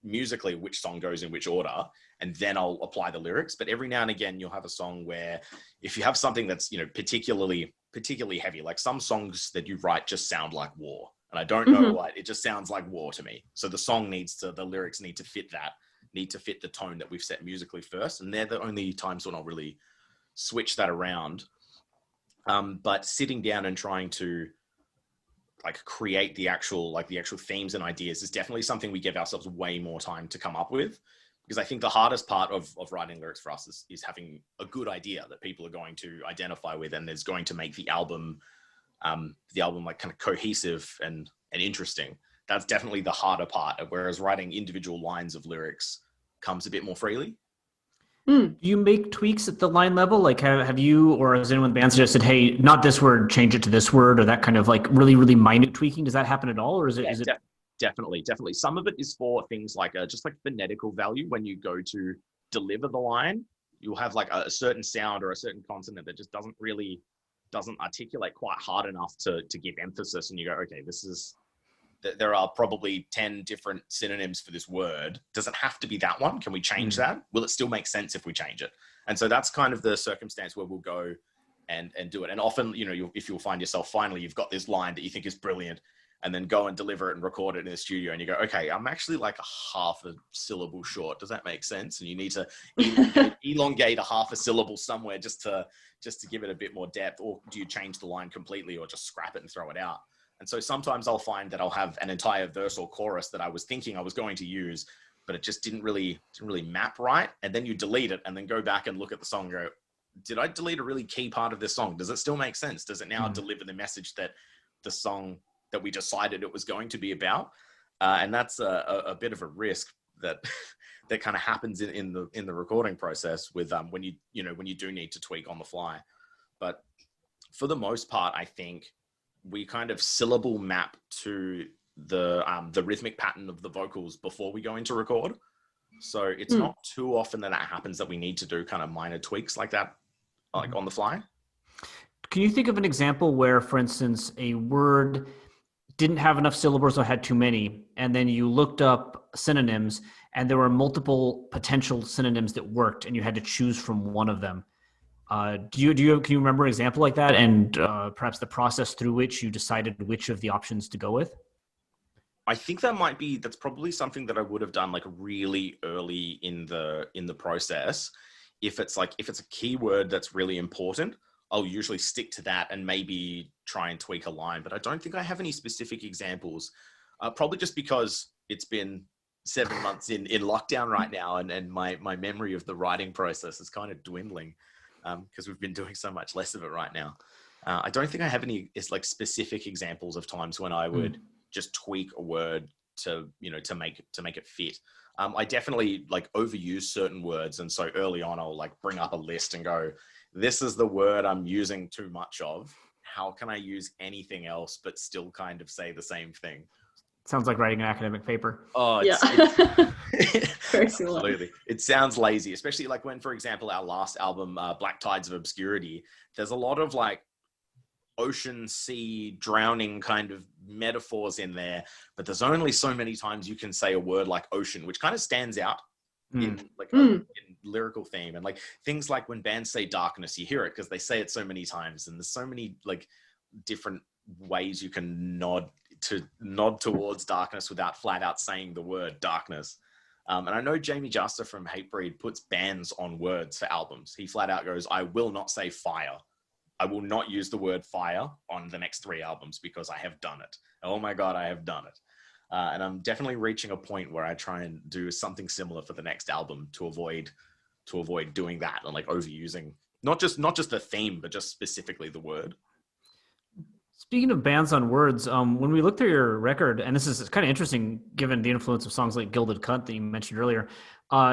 musically which song goes in which order, and then I'll apply the lyrics. But every now and again you'll have a song where if you have something that's particularly heavy, like some songs that you write just sound like war, and I don't know why, it just sounds like war to me. So the lyrics need to fit the tone that we've set musically first, and they're the only times when I'll really switch that around. But sitting down and trying to like create the actual themes and ideas is definitely something we give ourselves way more time to come up with, because I think the hardest part of writing lyrics for us is having a good idea that people are going to identify with and is going to make the album the album like kind of cohesive and interesting. That's definitely the harder part, whereas writing individual lines of lyrics comes a bit more freely. Do you make tweaks at the line level? Like have you, or has anyone in the band suggested, hey, not this word, change it to this word, or that kind of like really, really minute tweaking? Does that happen at all? Or is it, Definitely. Some of it is for things like just like phonetical value. When you go to deliver the line, you'll have like a certain sound or a certain consonant that just doesn't articulate quite hard enough to give emphasis. And you go, okay, there are probably 10 different synonyms for this word. Does it have to be that one? Can we change that? Will it still make sense if we change it? And so that's kind of the circumstance where we'll go and do it. And often, if you'll find yourself, finally, you've got this line that you think is brilliant, and then go and deliver it and record it in the studio, and you go, okay, I'm actually like a half a syllable short. Does that make sense? And you need to elongate a half a syllable somewhere just to give it a bit more depth. Or do you change the line completely, or just scrap it and throw it out? And so sometimes I'll find that I'll have an entire verse or chorus that I was thinking I was going to use, but it just didn't really map right. And then you delete it and then go back and look at the song and go, did I delete a really key part of this song? Does it still make sense? Does it now deliver the message that the song that we decided it was going to be about? And that's a bit of a risk that that kind of happens in the recording process with when you do need to tweak on the fly. But for the most part, I think we kind of syllable map to the rhythmic pattern of the vocals before we go into record. So it's not too often that happens that we need to do kind of minor tweaks like that, like on the fly. Can you think of an example where, for instance, a word didn't have enough syllables or had too many, and then you looked up synonyms and there were multiple potential synonyms that worked and you had to choose from one of them? Can you remember an example like that, and perhaps the process through which you decided which of the options to go with? I think that's probably something that I would have done like really early in the process. If it's a keyword that's really important, I'll usually stick to that and maybe try and tweak a line. But I don't think I have any specific examples, probably just because it's been 7 months in lockdown right now, and my memory of the writing process is kind of dwindling. Because we've been doing so much less of it right now. I don't think I have any specific examples of times when I would just tweak a word to make it fit. I definitely like overuse certain words, and so early on I'll like bring up a list and go, this is the word I'm using too much of. How can I use anything else but still kind of say the same thing? Sounds like writing an academic paper. Oh, yeah. Very similar. Absolutely. It sounds lazy, especially like when, for example, our last album, Black Tides of Obscurity, there's a lot of like ocean, sea, drowning kind of metaphors in there, but there's only so many times you can say a word like ocean, which kind of stands out in lyrical theme. And like things like when bands say darkness, you hear it because they say it so many times, and there's so many like different ways you can nod towards darkness without flat out saying the word darkness. And I know Jamie Juster from Hatebreed puts bans on words for albums. He flat out goes, I will not say fire. I will not use the word fire on the next 3 albums because I have done it. Oh my God, I have done it. And I'm definitely reaching a point where I try and do something similar for the next album to avoid doing that and like overusing not just the theme, but just specifically the word. Speaking of bans on words, when we look through your record, and this is kind of interesting given the influence of songs like Gilded Cunt that you mentioned earlier,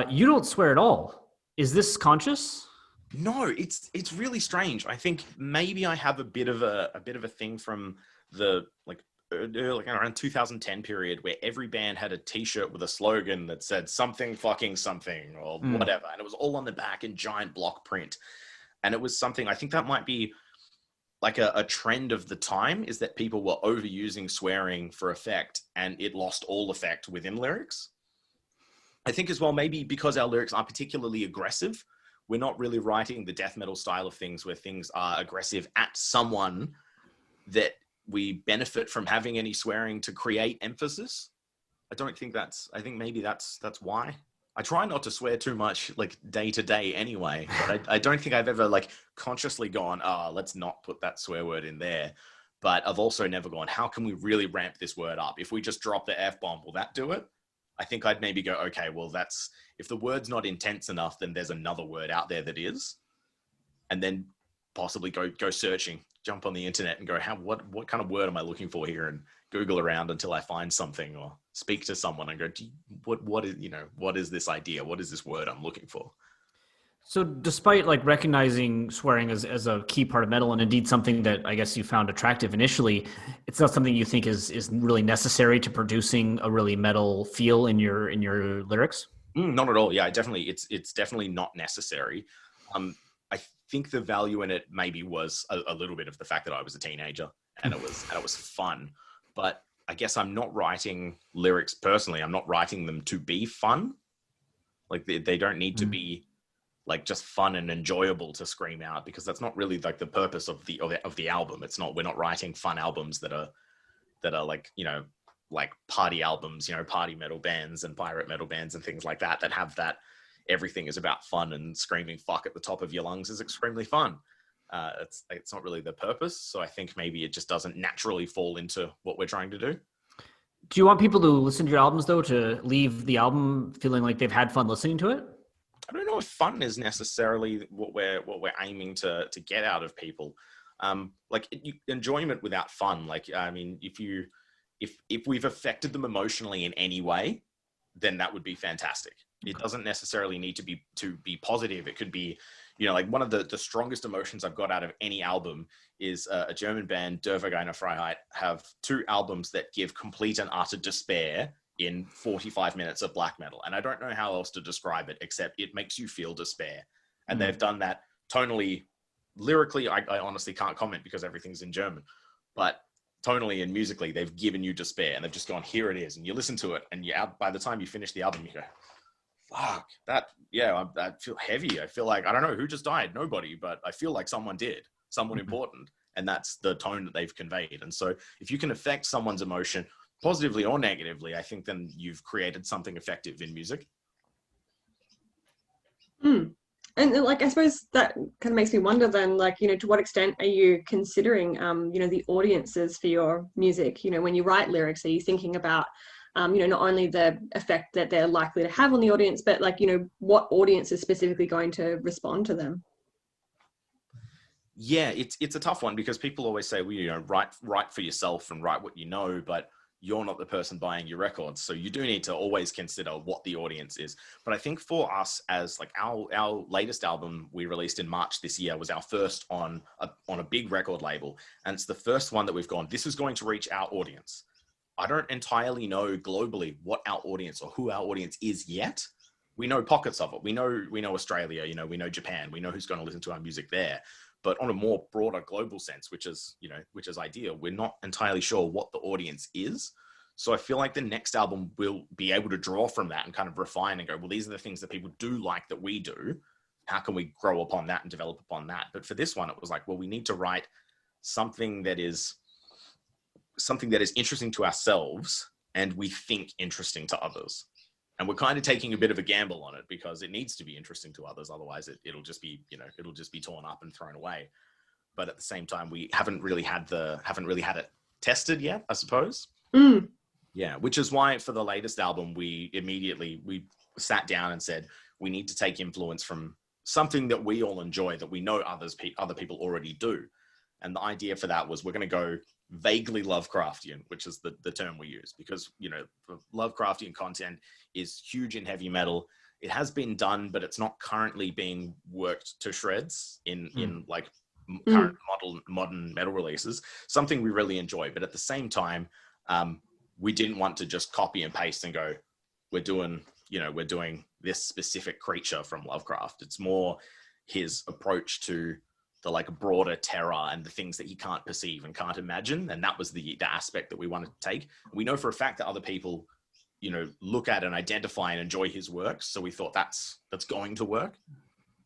you don't swear at all. Is this conscious? No, it's really strange. I think maybe I have a bit of a thing from the like around 2010 period where every band had a t-shirt with a slogan that said something fucking something or whatever, and it was all on the back in giant block print. And it was something, I think that might be like a trend of the time, is that people were overusing swearing for effect and it lost all effect within lyrics. I think as well, maybe because our lyrics aren't particularly aggressive, we're not really writing the death metal style of things where things are aggressive at someone that we benefit from having any swearing to create emphasis. I think maybe that's why. I try not to swear too much like day to day anyway, but I don't think I've ever like consciously gone, let's not put that swear word in there. But I've also never gone, how can we really ramp this word up? If we just drop the F-bomb, will that do it? I think I'd maybe go, okay, well, if the word's not intense enough, then there's another word out there that is. And then possibly go searching jump on the internet and go, what kind of word am I looking for here? And Google around until I find something, or speak to someone and go, what is this idea? What is this word I'm looking for? So despite like recognizing swearing as a key part of metal, and indeed something that I guess you found attractive initially, it's not something you think is really necessary to producing a really metal feel in your lyrics? Not at all. Yeah, it's definitely not necessary. I think the value in it maybe was a little bit of the fact that I was a teenager and it was fun. But I guess I'm not writing lyrics personally. I'm not writing them to be fun. Like they don't need to be like just fun and enjoyable to scream out, because that's not really like the purpose of the album. It's not, we're not writing fun albums that are like, like party albums, party metal bands and pirate metal bands and things like that have that everything is about fun, and screaming fuck at the top of your lungs is extremely fun. It's not really the purpose. So I think maybe it just doesn't naturally fall into what we're trying to do. Do you want people to listen to your albums though, to leave the album feeling like they've had fun listening to it? I don't know if fun is necessarily what we're aiming to get out of people. Like enjoyment without fun. Like, I mean, if we've affected them emotionally in any way, then that would be fantastic. It doesn't necessarily need to be positive. It could be, like one of the strongest emotions I've got out of any album is a German band, Der Vagina Freiheit, have 2 albums that give complete and utter despair in 45 minutes of black metal. And I don't know how else to describe it, except it makes you feel despair. And they've done that tonally. Lyrically, I honestly can't comment because everything's in German. But tonally and musically, they've given you despair. And they've just gone, here it is. And you listen to it. And by the time you finish the album, you go, fuck, I feel heavy. I feel like, I don't know who just died. Nobody. But I feel like someone did. Someone important. And that's the tone that they've conveyed. And so if you can affect someone's emotion positively or negatively, I think then you've created something effective in music. And like, I suppose that kind of makes me wonder then, like, to what extent are you considering, the audiences for your music? When you write lyrics, are you thinking about, not only the effect that they're likely to have on the audience, but like, what audience is specifically going to respond to them? Yeah, it's a tough one, because people always say, well, write for yourself and write what you know, but you're not the person buying your records. So you do need to always consider what the audience is. But I think for us, as like our latest album we released in March this year was our first on a big record label. And it's the first one that we've gone, this is going to reach our audience. I don't entirely know globally what our audience or who our audience is yet. We know pockets of it. We know Australia, we know Japan, we know who's going to listen to our music there. But on a more broader global sense, which is ideal, we're not entirely sure what the audience is. So I feel like the next album will be able to draw from that and kind of refine and go, well, these are the things that people do like that we do. How can we grow upon that and develop upon that? But for this one, it was like, well, we need to write something that is interesting to ourselves and we think interesting to others. And we're kind of taking a bit of a gamble on it because it needs to be interesting to others. Otherwise it'll just be torn up and thrown away. But at the same time, we haven't really had it tested yet, I suppose. Yeah. Which is why for the latest album, we sat down and said, we need to take influence from something that we all enjoy, that we know other people already do. And the idea for that was, we're going to go vaguely Lovecraftian, which is the term we use, because Lovecraftian content is huge in heavy metal. It has been done, but it's not currently being worked to shreds in like current modern metal releases. Something we really enjoy, but at the same time, we didn't want to just copy and paste and go, we're doing this specific creature from Lovecraft. It's more his approach to the like broader terror and the things that he can't perceive and can't imagine. And that was the aspect that we wanted to take. We know for a fact that other people, look at and identify and enjoy his work. So we thought that's going to work.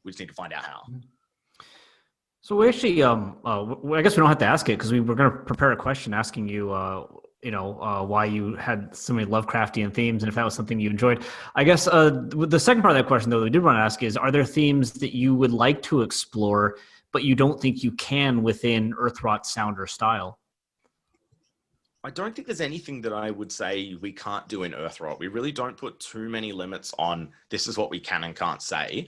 We just need to find out how. So we actually, I guess we don't have to ask it, because we were going to prepare a question asking you, why you had so many Lovecraftian themes and if that was something you enjoyed. I guess the second part of that question, though, that we did want to ask is, are there themes that you would like to explore, but you don't think you can within Earthrot's sound or style? I don't think there's anything that I would say we can't do in Earthrot. We really don't put too many limits on this is what we can and can't say,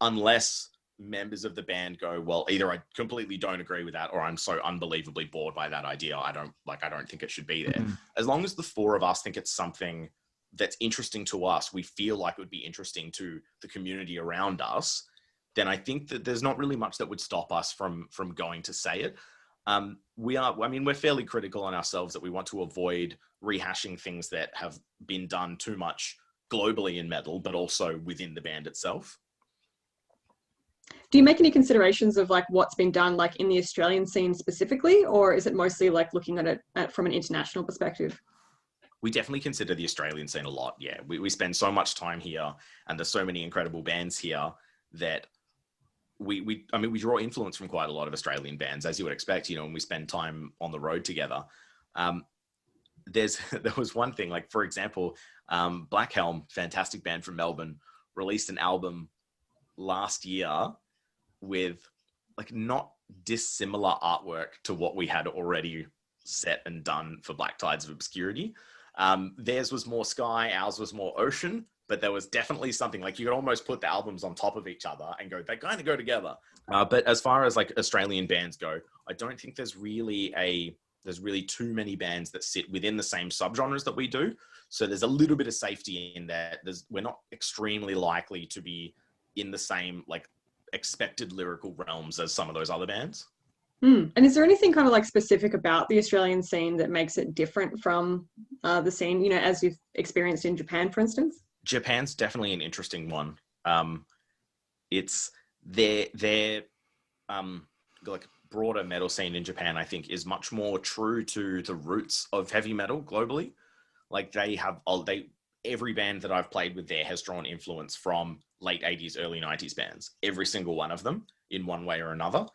unless members of the band go, well, either I completely don't agree with that, or I'm so unbelievably bored by that idea, I don't think it should be there. Mm-hmm. As long as the four of us think it's something that's interesting to us, we feel like it would be interesting to the community around us, then I think that there's not really much that would stop us from going to say it. We're fairly critical on ourselves that we want to avoid rehashing things that have been done too much globally in metal, but also within the band itself. Do you make any considerations of like what's been done like in the Australian scene specifically, or is it mostly like looking at it from an international perspective? We definitely consider the Australian scene a lot. Yeah, we spend so much time here, and there's so many incredible bands here that we draw influence from quite a lot of Australian bands, as you would expect, you know, when we spend time on the road together. There was one thing, like, for example, Black Helm, fantastic band from Melbourne, released an album last year with like not dissimilar artwork to what we had already set and done for Black Tides of Obscurity. Theirs was more sky, ours was more ocean, but there was definitely something like you could almost put the albums on top of each other and go, they kind of go together. But as far as like Australian bands go, I don't think there's really too many bands that sit within the same subgenres that we do. So there's a little bit of safety in that. We're not extremely likely to be in the same like expected lyrical realms as some of those other bands. And is there anything kind of like specific about the Australian scene that makes it different from the scene, you know, as you've experienced in Japan, for instance? Japan's definitely an interesting one. It's their like broader metal scene in Japan, I think, is much more true to the roots of heavy metal globally. Like every band that I've played with there has drawn influence from late 80s, early 90s bands. Every single one of them in one way or another.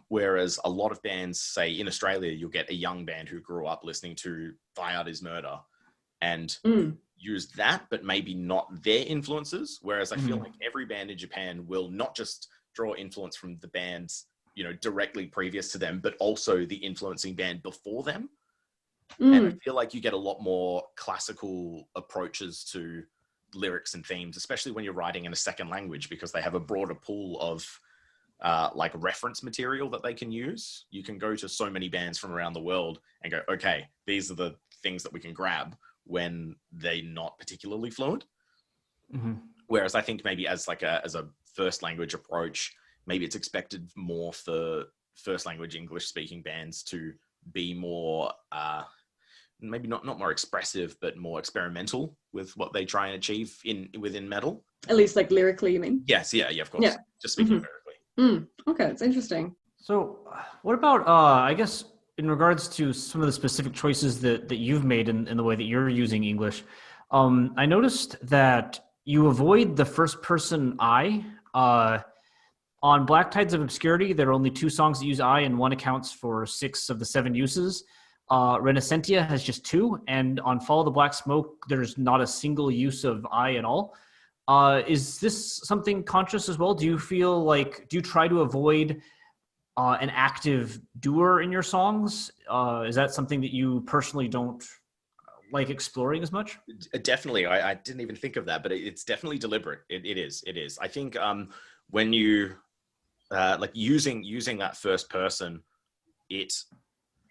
Whereas a lot of bands, say in Australia, you'll get a young band who grew up listening to Thy Art Is Murder and use that, but maybe not their influences. Whereas I feel like every band in Japan will not just draw influence from the bands, you know, directly previous to them, but also the influencing band before them. And I feel like you get a lot more classical approaches to lyrics and themes, especially when you're writing in a second language, because they have a broader pool of like reference material that they can use. You can go to so many bands from around the world and go, okay, these are the things that we can grab when they're not particularly fluent. Whereas I think maybe as a first language approach, maybe it's expected more for first language English speaking bands to be more maybe not more expressive, but more experimental with what they try and achieve within metal. At least like lyrically, you mean? Yes, yeah, of course. Yeah. Just speaking lyrically. Okay, that's interesting. So what about, I guess, in regards to some of the specific choices that you've made in the way that you're using English, I noticed that you avoid the first person I. On Black Tides of Obscurity, there are only 2 songs that use I, and one accounts for 6 of the 7 uses. Renacentia has just 2, and on Follow the Black Smoke, there's not a single use of I at all. Is this something conscious as well? Do you try to avoid an active doer in your songs? Is that something that you personally don't like exploring as much? Definitely. I didn't even think of that, but it's definitely deliberate. It is. I think when you like using that first person, it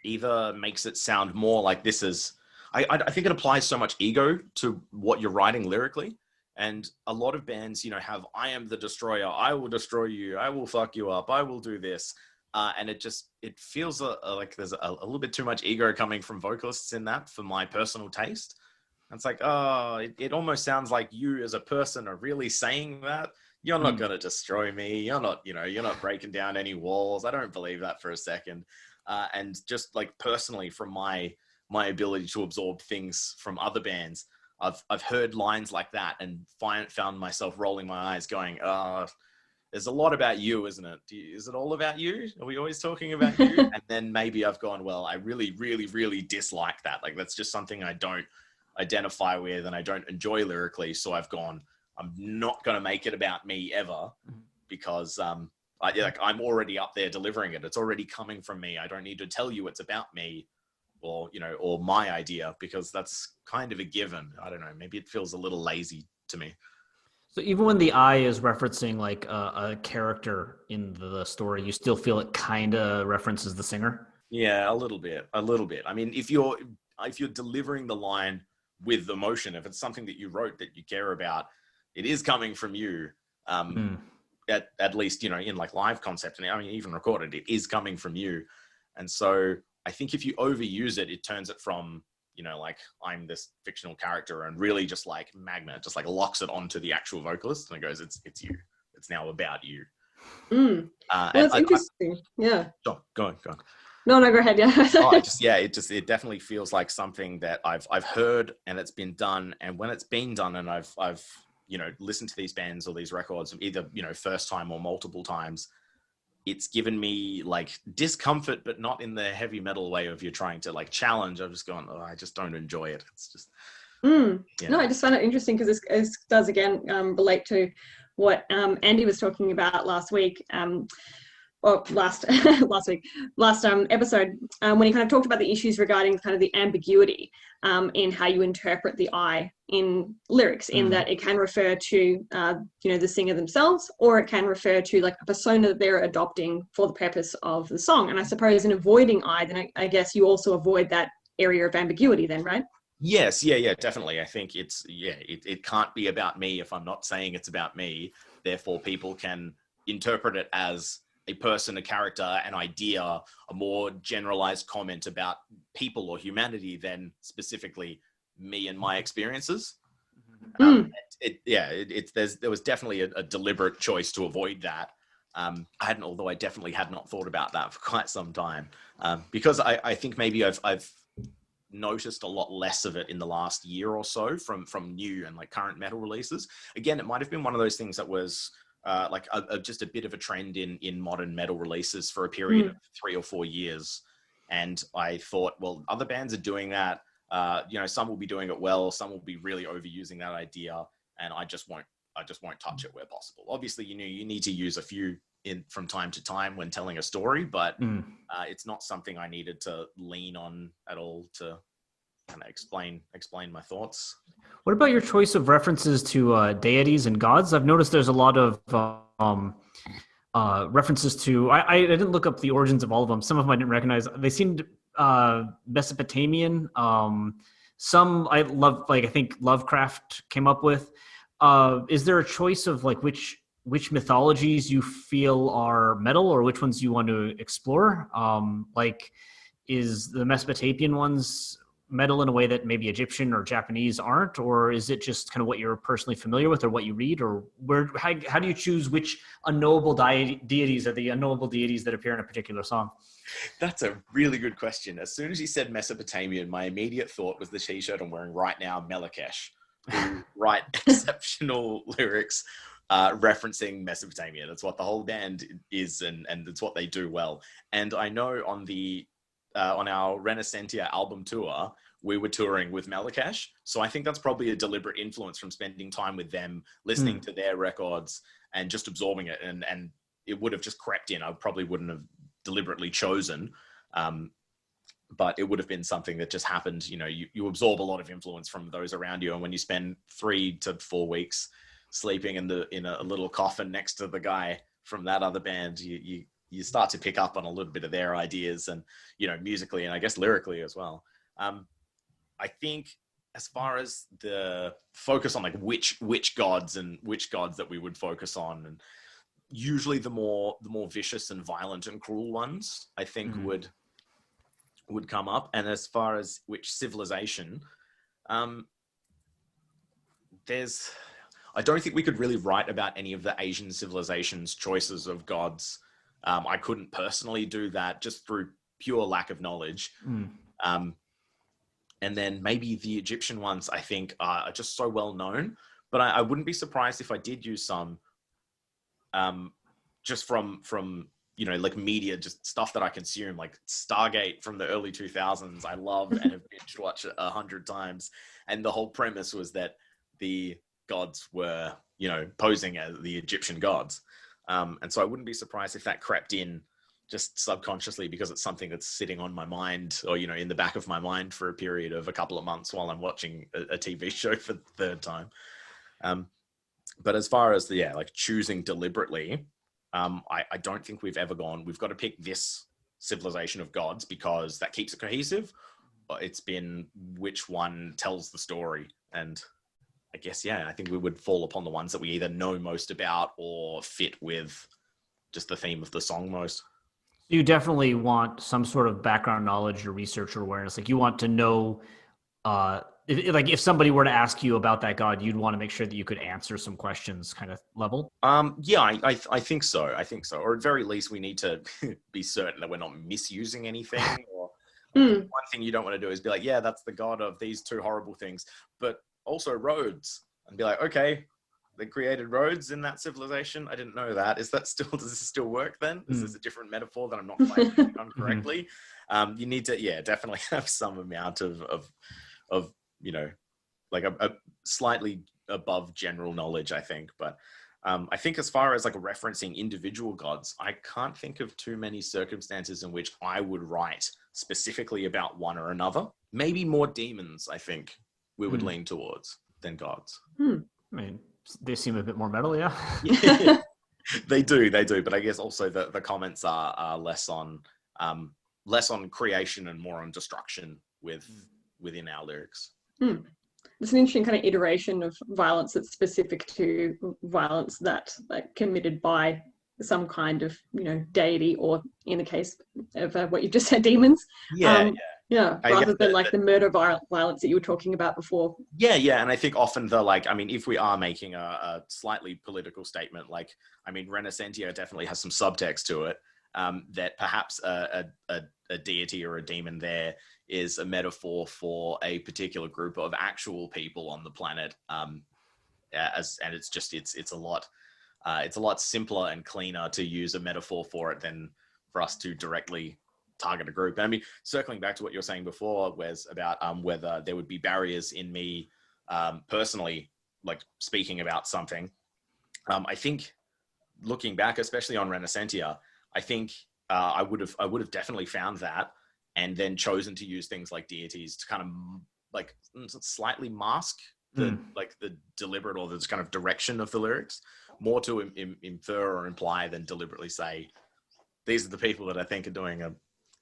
either makes it sound more like this is, I think it applies so much ego to what you're writing lyrically. And a lot of bands, you know, have, I am the destroyer, I will destroy you, I will fuck you up, I will do this. And it feels like there's a little bit too much ego coming from vocalists in that for my personal taste. And it's like, it almost sounds like you as a person are really saying that. You're not going to destroy me. You're not breaking down any walls. I don't believe that for a second. And just like personally from my ability to absorb things from other bands, I've heard lines like that and found myself rolling my eyes going, there's a lot about you, isn't it? Is it all about you? Are we always talking about you? And then maybe I've gone, well, I really, really, really dislike that. Like that's just something I don't identify with and I don't enjoy lyrically. So I've gone, I'm not going to make it about me ever because I'm already up there delivering it. It's already coming from me. I don't need to tell you it's about me or my idea because that's kind of a given. I don't know. Maybe it feels a little lazy to me. So even when the I is referencing like a character in the story, you still feel it kind of references the singer? Yeah, a little bit, a little bit. I mean, if you're delivering the line with emotion, if it's something that you wrote that you care about, it is coming from you. At least, you know, in like live concept, and I mean, even recorded, it is coming from you. And so I think if you overuse it, it turns it from, you know, like I'm this fictional character and really just like magnet, just like locks it onto the actual vocalist and it goes, it's you. It's now about you. Well, it's interesting. Yeah. Go on. No, go ahead. Yeah. It definitely feels like something that I've heard and it's been done. And when it's been done and I've you know, listened to these bands or these records either, you know, first time or multiple times, it's given me like discomfort, but not in the heavy metal way of you're trying to like challenge. I've just gone, I just don't enjoy it. It's just, No, I just found it interesting because this does again relate to what Andy was talking about last week. Last episode, when he kind of talked about the issues regarding kind of the ambiguity in how you interpret the I in lyrics, in that it can refer to, you know, the singer themselves, or it can refer to like a persona that they're adopting for the purpose of the song. And I suppose in avoiding I, then I guess you also avoid that area of ambiguity then, right? Yes. Yeah, definitely. I think it can't be about me if I'm not saying it's about me. Therefore, people can interpret it as a person, a character, an idea, a more generalized comment about people or humanity than specifically me and my experiences. There was definitely a deliberate choice to avoid that. Although I definitely had not thought about that for quite some time, because I think maybe I've noticed a lot less of it in the last year or so from new and like current metal releases. Again, it might have been one of those things that was just a bit of a trend in modern metal releases for a period of 3 or 4 years. And I thought, well, other bands are doing that. You know, some will be doing it well, some will be really overusing that idea, and I just won't touch it where possible. Obviously, you know, you need to use a few from time to time when telling a story, but it's not something I needed to lean on at all to kind of explain my thoughts. What about your choice of references to deities and gods? I've noticed there's a lot of references to. I didn't look up the origins of all of them. Some of them I didn't recognize. They seemed Mesopotamian. Some I love, like I think Lovecraft came up with. Is there a choice of like which mythologies you feel are metal or which ones you want to explore? Like, is the Mesopotamian ones metal in a way that maybe Egyptian or Japanese aren't, or is it just kind of what you're personally familiar with or what you read, or how do you choose which unknowable deities are the unknowable deities that appear in a particular song? That's a really good question. As soon as you said Mesopotamian, my immediate thought was the t-shirt I'm wearing right now, Melakesh, who write exceptional lyrics referencing Mesopotamia. That's what the whole band is, and it's what they do well. And I know on our Renacentia album tour, we were touring with Melakesh. So I think that's probably a deliberate influence from spending time with them, listening to their records and just absorbing it. And it would have just crept in. I probably wouldn't have deliberately chosen, but it would have been something that just happened. You know, you absorb a lot of influence from those around you. And when you spend 3 to 4 weeks sleeping in a little coffin next to the guy from that other band, you start to pick up on a little bit of their ideas, and, you know, musically and I guess lyrically as well. I think as far as the focus on like which gods that we would focus on, and usually the more vicious and violent and cruel ones, I think would come up. And as far as which civilization, I don't think we could really write about any of the Asian civilizations' choices of gods. I couldn't personally do that just through pure lack of knowledge. And then maybe the Egyptian ones, I think, are just so well known. But I wouldn't be surprised if I did use some just from you know, like media, just stuff that I consume, like Stargate from the early 2000s. I love and have binge watched it 100 times. And the whole premise was that the gods were, you know, posing as the Egyptian gods. And so I wouldn't be surprised if that crept in just subconsciously, because it's something that's sitting on my mind, or, you know, in the back of my mind for a period of a couple of months while I'm watching a TV show for the third time. But as far as like choosing deliberately, I don't think we've ever gone, we've got to pick this civilization of gods because that keeps it cohesive. It's been which one tells the story. And I guess, I think we would fall upon the ones that we either know most about or fit with just the theme of the song most. You definitely want some sort of background knowledge or research or awareness. Like you want to know, if somebody were to ask you about that god, you'd want to make sure that you could answer some questions kind of level. I think so. Or at very least, we need to be certain that we're not misusing anything. Or one thing you don't want to do is be like, yeah, that's the god of these two horrible things, but also roads, and be like, okay, they created roads in that civilization. I didn't know that. Does this still work then? Is this a different metaphor that I'm not quite on correctly? You need to, definitely have some amount of like a slightly above general knowledge, I think. But I think as far as like referencing individual gods, I can't think of too many circumstances in which I would write specifically about one or another. Maybe more demons, I think we would lean towards than gods. I mean, they seem a bit more metal, yeah. They do. But I guess also the comments are less on creation and more on destruction within our lyrics. It's an interesting kind of iteration of violence that's specific to violence that committed by some kind of deity, or in the case of what you just said, demons. Rather than the murder violence that you were talking about before. And I think often if we are making a slightly political statement, Renacentia definitely has some subtext to it, that perhaps a deity or a demon there is a metaphor for a particular group of actual people on the planet, and it's a lot simpler and cleaner to use a metaphor for it than for us to directly target a group. And I mean, circling back to what you were saying before, Wes, about whether there would be barriers in me personally, speaking about something. I think looking back, especially on Renacentia, I think I would have definitely found that, and then chosen to use things like deities to kind of slightly mask the deliberate or the kind of direction of the lyrics, more to infer or imply than deliberately say, these are the people that I think are doing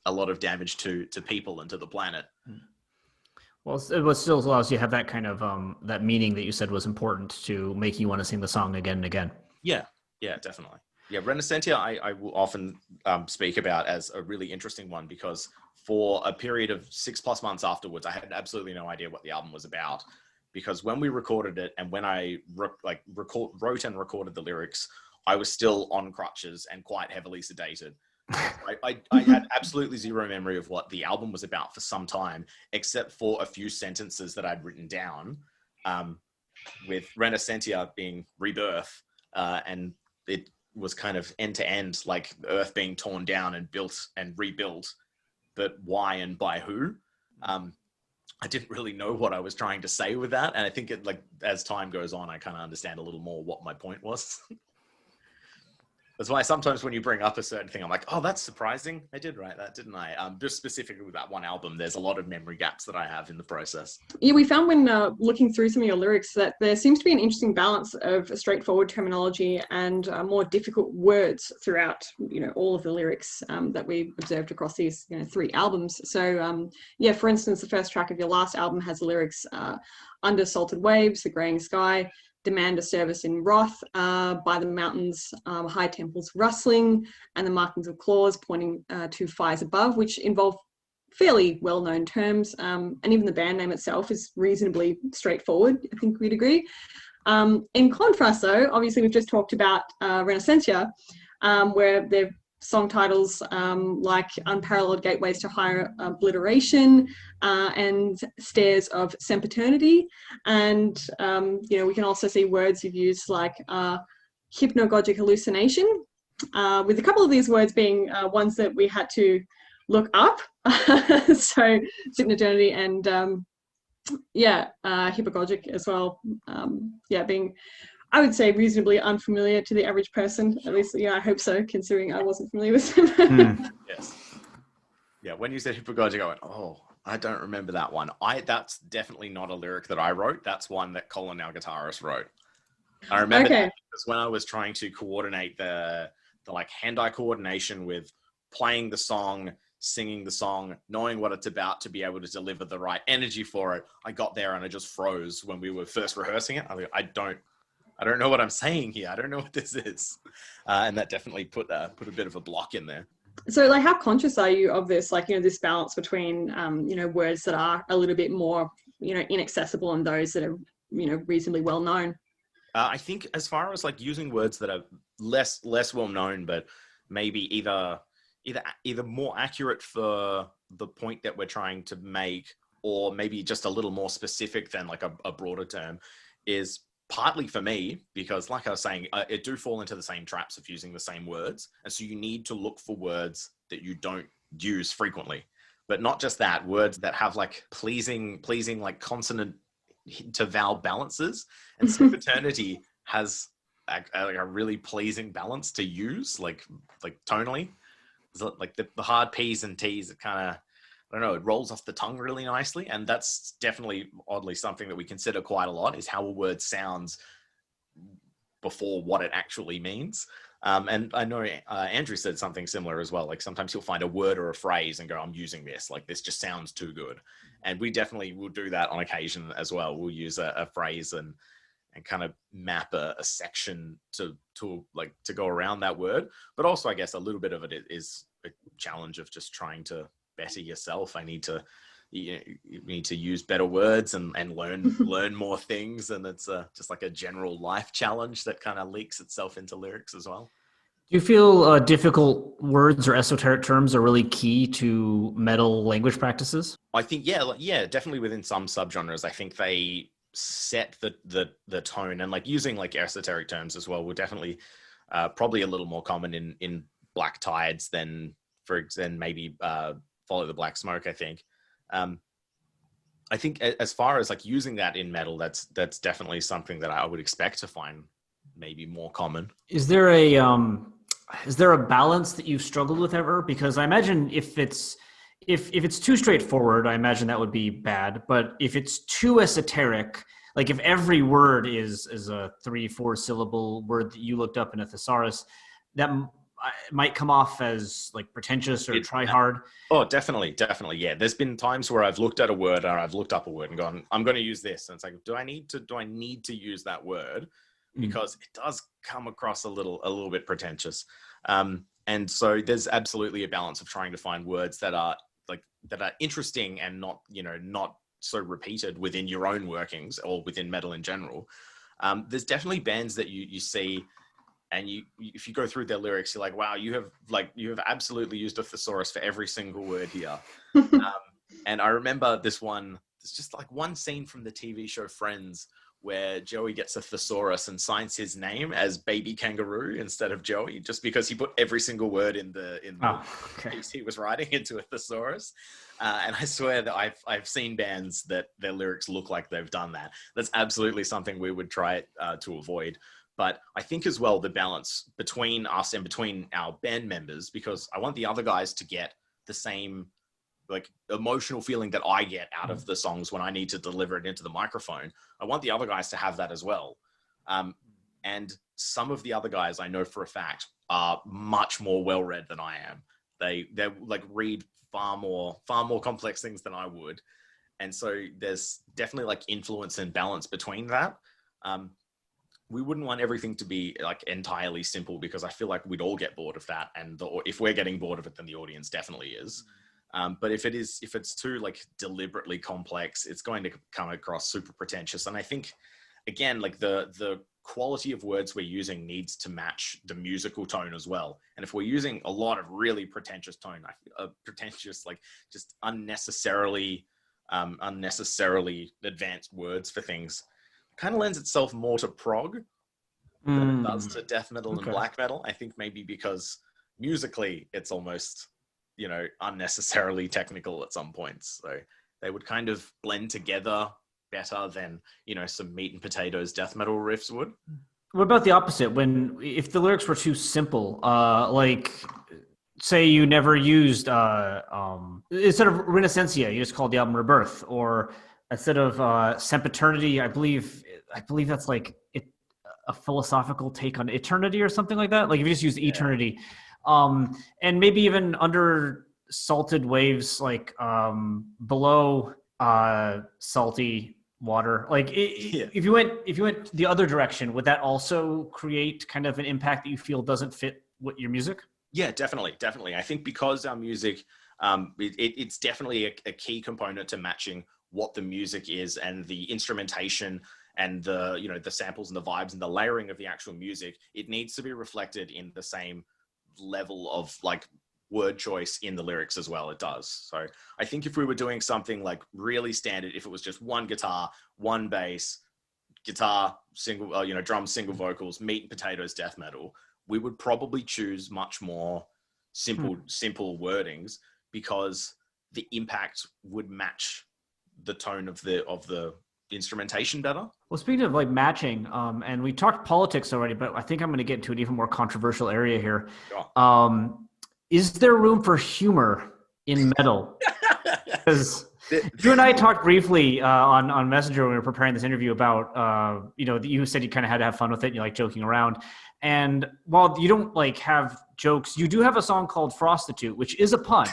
a lot of damage to people and to the planet. Well, it still allows you to have that kind of that meaning that you said was important to make you want to sing the song again and again. Yeah, definitely. Yeah, Renacentia I will often speak about as a really interesting one, because for a period of 6+ months afterwards, I had absolutely no idea what the album was about, because when we recorded it and when I wrote and recorded the lyrics, I was still on crutches and quite heavily sedated. I had absolutely zero memory of what the album was about for some time, except for a few sentences that I'd written down, with Renacentia being rebirth, and it was kind of end to end, like the earth being torn down and built and rebuilt, but why and by who? I didn't really know what I was trying to say with that, and I think as time goes on, I kind of understand a little more what my point was. That's why sometimes when you bring up a certain thing, I'm like, oh, that's surprising. I did write that, didn't I? Just specifically with that one album, there's a lot of memory gaps that I have in the process. Yeah, we found when looking through some of your lyrics that there seems to be an interesting balance of straightforward terminology and more difficult words throughout, all of the lyrics that we observed across these 3 albums. So, for instance, the first track of your last album has the lyrics, under salted waves, the greying sky, demand a service in wrath, by the mountains, high temples rustling, and the markings of claws pointing to fires above, which involve fairly well-known terms, and even the band name itself is reasonably straightforward, I think we'd agree. In contrast, though, obviously we've just talked about Renacentia, where they've song titles like Unparalleled Gateways to Higher Obliteration and Stairs of Sempiternity. And, we can also see words you've used like hypnagogic hallucination, with a couple of these words being ones that we had to look up. So Sempiternity and, hypnagogic as well. Being, I would say, reasonably unfamiliar to the average person. At least, I hope so, considering I wasn't familiar with them. Yes. Yeah, when you said hypnagogic, I went, oh, I don't remember that one. That's definitely not a lyric that I wrote. That's one that Colin, our guitarist, wrote. I remember Okay. that because when I was trying to coordinate the like hand-eye coordination with playing the song, singing the song, knowing what it's about to be able to deliver the right energy for it, I got there and I just froze when we were first rehearsing it. I was like, I don't know what I'm saying here. I don't know what this is. And that definitely put a bit of a block in there. So like, how conscious are you of this, like, this balance between, words that are a little bit more, inaccessible and those that are, reasonably well known? I think as far as like using words that are less well known, but maybe either more accurate for the point that we're trying to make, or maybe just a little more specific than like a broader term, is partly for me, because like I was saying, it do fall into the same traps of using the same words. And so you need to look for words that you don't use frequently, but not just that, words that have like pleasing like consonant to vowel balances. And so paternity has a really pleasing balance to use, like tonally. So like the hard P's and T's, it kind of, I don't know, it rolls off the tongue really nicely. And that's definitely oddly something that we consider quite a lot, is how a word sounds before what it actually means. And I know Andrew said something similar as well. Like sometimes he'll find a word or a phrase and go, I'm using this, like this just sounds too good. And we definitely will do that on occasion as well. We'll use a phrase and kind of map a section to go around that word. But also, I guess a little bit of it is a challenge of just trying to better yourself. You need to use better words and learn more things. And it's just like a general life challenge that kind of leaks itself into lyrics as well. Do you feel difficult words or esoteric terms are really key to metal language practices? I think, yeah, definitely within some subgenres. I think they set the tone, and like using like esoteric terms as well will definitely probably a little more common in Black Tides than maybe Follow the Black Smoke, I think. I think as far as like using that in metal, that's definitely something that I would expect to find maybe more common. Is there a balance that you've struggled with ever? Because I imagine if it's too straightforward, I imagine that would be bad. But if it's too esoteric, like if every word is a 3-4 syllable word that you looked up in a thesaurus, that might come off as like pretentious or try hard. Oh, definitely. Yeah. There's been times where I've looked at a word or I've looked up a word and gone, I'm going to use this. And it's like, do I need to use that word? Because it does come across a little bit pretentious. And so there's absolutely a balance of trying to find words that are interesting and not so repeated within your own workings or within metal in general. There's definitely bands that you see, and if you go through their lyrics, you're like, wow, you have absolutely used a thesaurus for every single word here. And I remember there's just like one scene from the TV show Friends where Joey gets a thesaurus and signs his name as Baby Kangaroo instead of Joey, just because he put every single word in the piece he was writing into a thesaurus. And I swear that I've seen bands that their lyrics look like they've done that. That's absolutely something we would try to avoid. But I think as well, the balance between us and between our band members, because I want the other guys to get the same like emotional feeling that I get out of the songs when I need to deliver it into the microphone. I want the other guys to have that as well. And some of the other guys I know for a fact are much more well-read than I am. They like read far more complex things than I would. And so there's definitely like influence and balance between that. We wouldn't want everything to be like entirely simple, because I feel like we'd all get bored of that. And if we're getting bored of it, then the audience definitely is. But if it's too like deliberately complex, it's going to come across super pretentious. And I think, again, like the quality of words we're using needs to match the musical tone as well. And if we're using a lot of really pretentious tone, pretentious, like just unnecessarily advanced words for things, kind of lends itself more to prog than it does to death metal and black metal. I think maybe because musically it's almost, unnecessarily technical at some points. So they would kind of blend together better than, some meat and potatoes death metal riffs would. What about the opposite? If the lyrics were too simple, like say you never used, instead of Renaissancia, you just called the album Rebirth, or instead of Sempiternity, I believe that's like a philosophical take on eternity or something like that. Like if you just use eternity, and maybe even under salted waves, like below salty water. Like if you went the other direction, would that also create kind of an impact that you feel doesn't fit what your music? Yeah, definitely. I think because our music, it's definitely a key component to matching what the music is, and the instrumentation and the samples and the vibes and the layering of the actual music. It needs to be reflected in the same level of like word choice in the lyrics as well. It does. So I think if we were doing something like really standard, if it was just one guitar, one bass, guitar, single, drums, single vocals, meat and potatoes, death metal, we would probably choose much more simple wordings, because the impact would match the tone of the instrumentation better. Well, speaking of like matching, and we talked politics already, but I think I'm going to get into an even more controversial area here. Sure. Is there room for humor in metal? Because you and I talked briefly on Messenger when we were preparing this interview about, you said you kind of had to have fun with it and you like joking around. And while you don't like have jokes, you do have a song called Prostitute, which is a pun.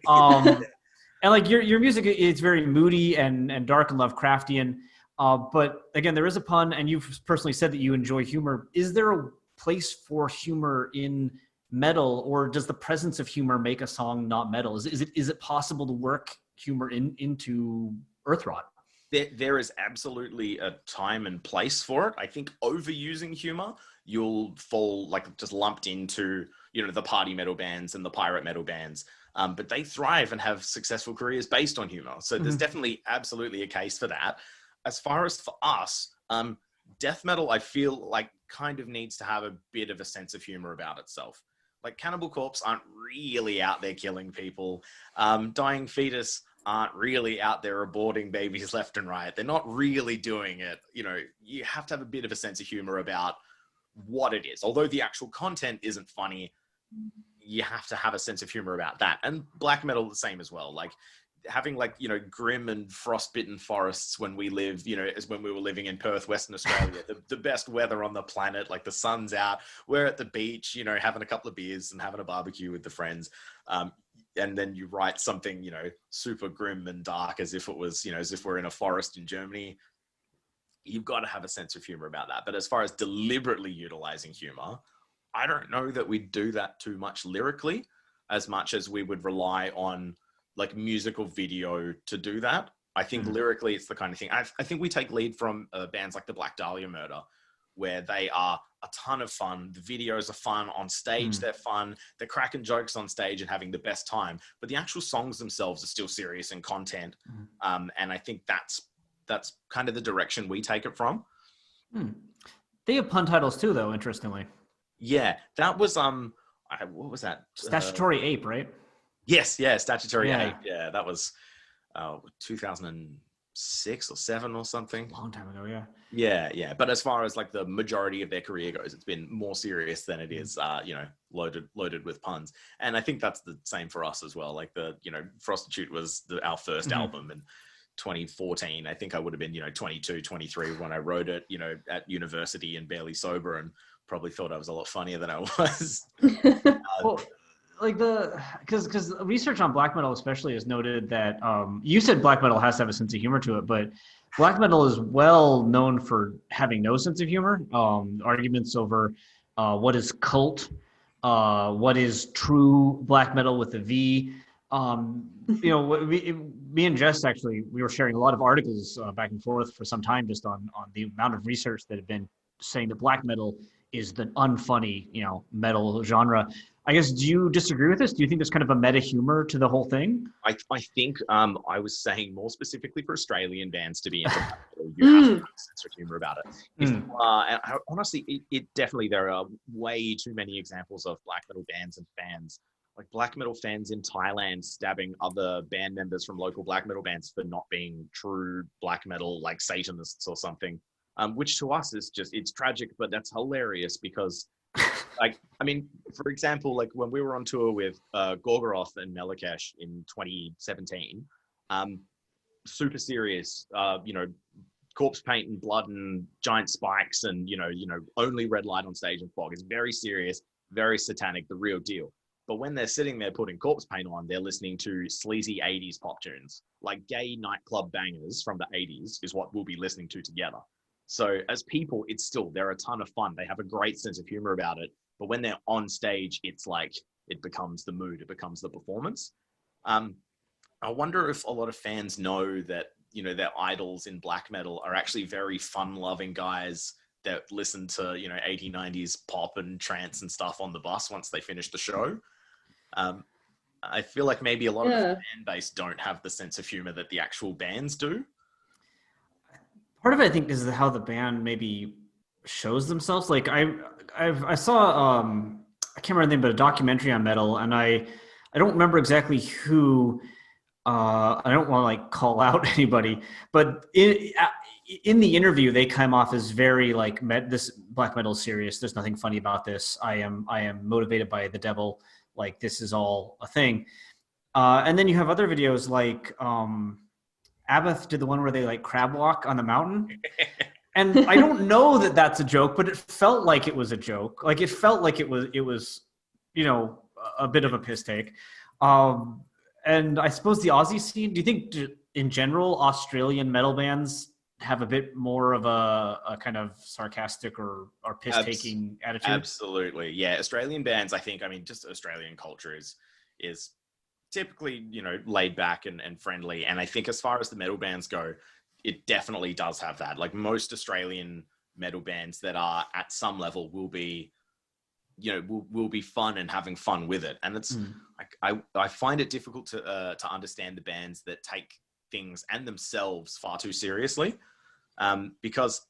And like your music is very moody and dark and Lovecraftian. But again, there is a pun, and you've personally said that you enjoy humor. Is there a place for humor in metal, or does the presence of humor make a song not metal? Is it possible to work humor into Earthrot? There is absolutely a time and place for it. I think overusing humor, you'll fall like just lumped into, the party metal bands and the pirate metal bands. But they thrive and have successful careers based on humor. So there's definitely absolutely a case for that. As far as for us, death metal, I feel like kind of needs to have a bit of a sense of humor about itself. Like Cannibal Corpse aren't really out there killing people. Dying Fetus aren't really out there aborting babies left and right. They're not really doing it. You have to have a bit of a sense of humor about what it is. Although the actual content isn't funny, you have to have a sense of humor about that. And black metal, the same as well. Like having grim and frostbitten forests when we live, as when we were living in Perth, Western Australia, the best weather on the planet, like the sun's out, we're at the beach, having a couple of beers and having a barbecue with the friends. And then you write something, super grim and dark as if it was, as if we're in a forest in Germany. You've got to have a sense of humor about that. But as far as deliberately utilizing humor, I don't know that we do that too much lyrically, as much as we would rely on like musical video to do that. I think lyrically it's the kind of thing. I think we take lead from bands like the Black Dahlia Murder, where they are a ton of fun. The videos are fun on stage. They're fun. They're cracking jokes on stage and having the best time. But the actual songs themselves are still serious in content. And I think that's kind of the direction we take it from. They have pun titles too, though, interestingly. Yeah, that was what was that? Statutory Ape, right? Yes, Statutory Ape. Yeah, that was 2006 or 7 or something. Long time ago, yeah. Yeah. But as far as like the majority of their career goes, it's been more serious than it is, loaded with puns. And I think that's the same for us as well. Like Prostitute was our first album in 2014. I think I would have been, 22, 23 when I wrote it, at university and barely sober, and probably thought I was a lot funnier than I was. Well, because research on black metal especially has noted that you said black metal has to have a sense of humor to it, but black metal is well known for having no sense of humor. Arguments over what is cult, what is true black metal with a V. Me and Jess actually, we were sharing a lot of articles back and forth for some time just on the amount of research that had been saying that black metal is the unfunny, metal genre. I guess, do you disagree with this? Do you think there's kind of a meta humor to the whole thing? I think I was saying more specifically for Australian bands to be into black metal, you have to have a sense of humor about it. And honestly, it definitely, there are way too many examples of black metal bands and fans, like black metal fans in Thailand stabbing other band members from local black metal bands for not being true black metal, like Satanists or something. Which to us is just, it's tragic, but that's hilarious because, for example, like when we were on tour with Gorgoroth and Melakesh in 2017, super serious, corpse paint and blood and giant spikes and only red light on stage and fog. It's very serious, very satanic, the real deal. But when they're sitting there putting corpse paint on, they're listening to sleazy 80s pop tunes. Like gay nightclub bangers from the 80s is what we'll be listening to together. So as people, they're a ton of fun. They have a great sense of humor about it. But when they're on stage, it's like, it becomes the mood, it becomes the performance. I wonder if a lot of fans know that, their idols in black metal are actually very fun-loving guys that listen to, 80s, 90s pop and trance and stuff on the bus once they finish the show. I feel like maybe a lot of the fan base don't have the sense of humor that the actual bands do. Part of it, I think, is how the band maybe shows themselves. Like I saw, I can't remember the name, but a documentary on metal, and I don't remember exactly who. I don't want to like call out anybody, but in the interview, they come off as very like, this black metal is serious. There's nothing funny about this. I am motivated by the devil. Like, this is all a thing. And then you have other videos like Abath did the one where they like crab walk on the mountain. And I don't know that that's a joke, but it felt like it was a joke. Like, it felt like it was a bit of a piss take. And I suppose the Aussie scene, do you think in general Australian metal bands have a bit more of a kind of sarcastic or piss-taking attitude? Absolutely. Yeah. Australian bands, just Australian culture is typically, laid back and friendly. And I think as far as the metal bands go, it definitely does have that. Like, most Australian metal bands that are at some level will be, will be fun and having fun with it. And it's I find it difficult to understand the bands that take things and themselves far too seriously, because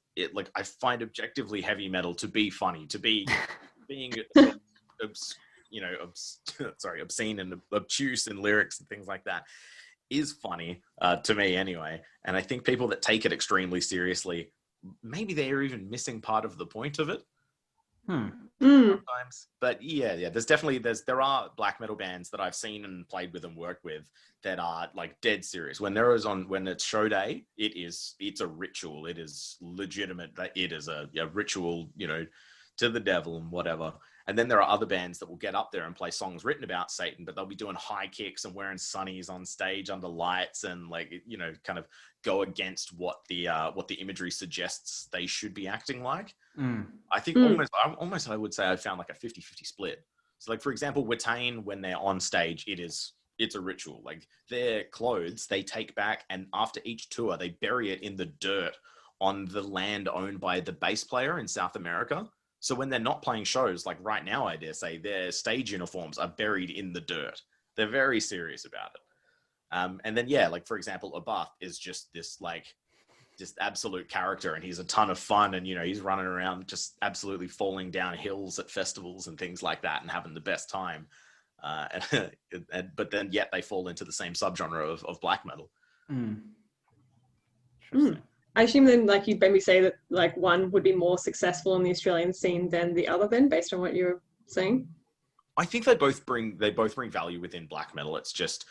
I find objectively heavy metal to be funny, to be being obscene and obtuse in lyrics and things like that is funny to me anyway. And I think people that take it extremely seriously, maybe they're even missing part of the point of it. Sometimes. But yeah, there are black metal bands that I've seen and played with and worked with that are like dead serious. When it's show day, it's a ritual. It is legitimate. It is a ritual, to the devil and whatever. And then there are other bands that will get up there and play songs written about Satan, but they'll be doing high kicks and wearing sunnies on stage under lights and kind of go against what the imagery suggests they should be acting like. I think almost I would say I found like a 50-50 split. So like, for example, Watain, when they're on stage, it's a ritual. Like, their clothes, they take back, and after each tour, they bury it in the dirt on the land owned by the bass player in South America. So when they're not playing shows, like right now, I dare say, their stage uniforms are buried in the dirt. They're very serious about it. And then, like, for example, Abath is just this, just absolute character, and he's a ton of fun, and, he's running around just absolutely falling down hills at festivals and things like that and having the best time. But then yet they fall into the same subgenre of black metal. I assume then, like, you'd maybe say that like one would be more successful in the Australian scene than the other, then, based on what you're saying. I think they both bring value within black metal. It's just,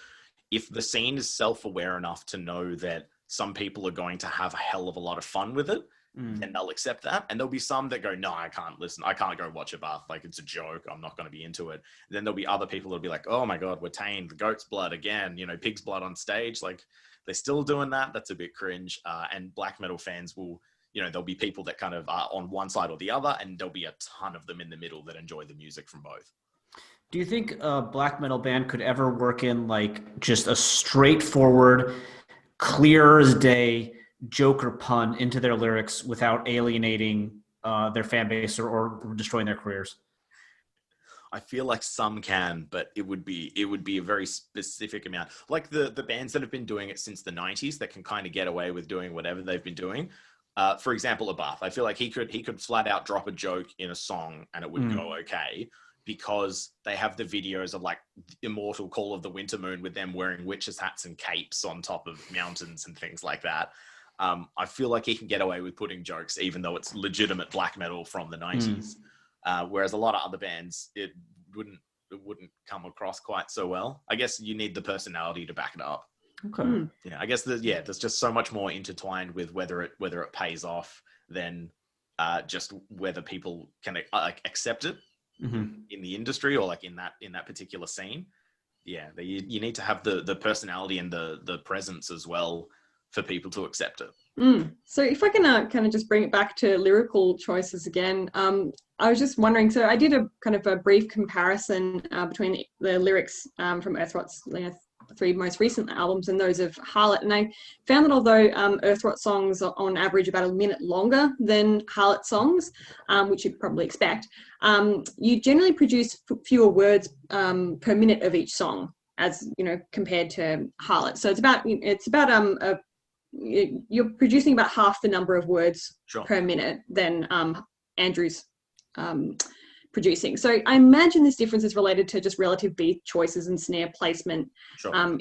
if the scene is self-aware enough to know that some people are going to have a hell of a lot of fun with it, then they'll accept that. And there'll be some that go, no, I can't listen. I can't go watch Abath. Like, it's a joke. I'm not going to be into it. And then there'll be other people that'll be like, oh my God, Watain, the goat's blood again, pig's blood on stage. Like, they're still doing that. That's a bit cringe. And black metal fans will, there'll be people that kind of are on one side or the other, and there'll be a ton of them in the middle that enjoy the music from both. Do you think a black metal band could ever work in like just a straightforward, clear as day joke or pun into their lyrics without alienating their fan base or destroying their careers? I feel like some can, but it would be a very specific amount. Like the bands that have been doing it since the 90s that can kind of get away with doing whatever they've been doing. For example, Abath. I feel like he could flat out drop a joke in a song and it would go okay, because they have the videos of like Immortal Call of the Winter Moon with them wearing witches' hats and capes on top of mountains and things like that. I feel like he can get away with putting jokes, even though it's legitimate black metal from the 90s. Whereas a lot of other bands, it wouldn't come across quite so well. I guess you need the personality to back it up. Okay. Yeah, I guess there's just so much more intertwined with whether it pays off than just whether people can like accept it in the industry or like in that particular scene. Yeah, you need to have the personality and the presence as well for people to accept it. So if I can kind of just bring it back to lyrical choices again, I was just wondering, so I did a kind of a brief comparison between the lyrics from Earthrot's 3 most recent albums and those of Harlot, and I found that although Earthrot songs are on average about a minute longer than Harlot songs, which you'd probably expect, you generally produce fewer words per minute of each song, as compared to Harlot. So it's about you're producing about half the number of words per minute than Andrew's producing. So I imagine this difference is related to just relative beat choices and snare placement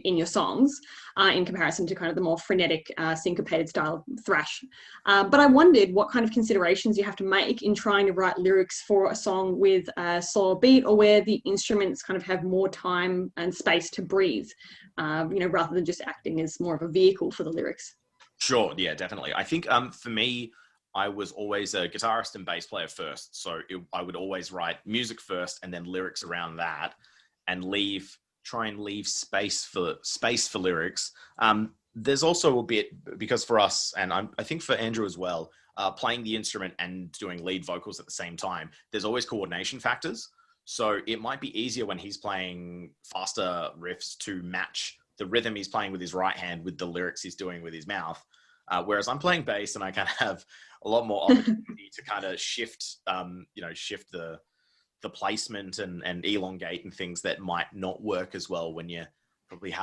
in your songs in comparison to kind of the more frenetic syncopated style thrash. But I wondered what kind of considerations you have to make in trying to write lyrics for a song with a slower beat, or where the instruments kind of have more time and space to breathe, rather than just acting as more of a vehicle for the lyrics. Sure, yeah, definitely. I think for me, I was always a guitarist and bass player first. So I would always write music first and then lyrics around that, and try and leave space for lyrics. There's also a bit, because for us, and I think for Andrew as well, playing the instrument and doing lead vocals at the same time, there's always coordination factors. So it might be easier when he's playing faster riffs to match the rhythm he's playing with his right hand with the lyrics he's doing with his mouth. Whereas I'm playing bass and I kind of have a lot more opportunity to kind of shift the placement and elongate and things that might not work as well when you're probably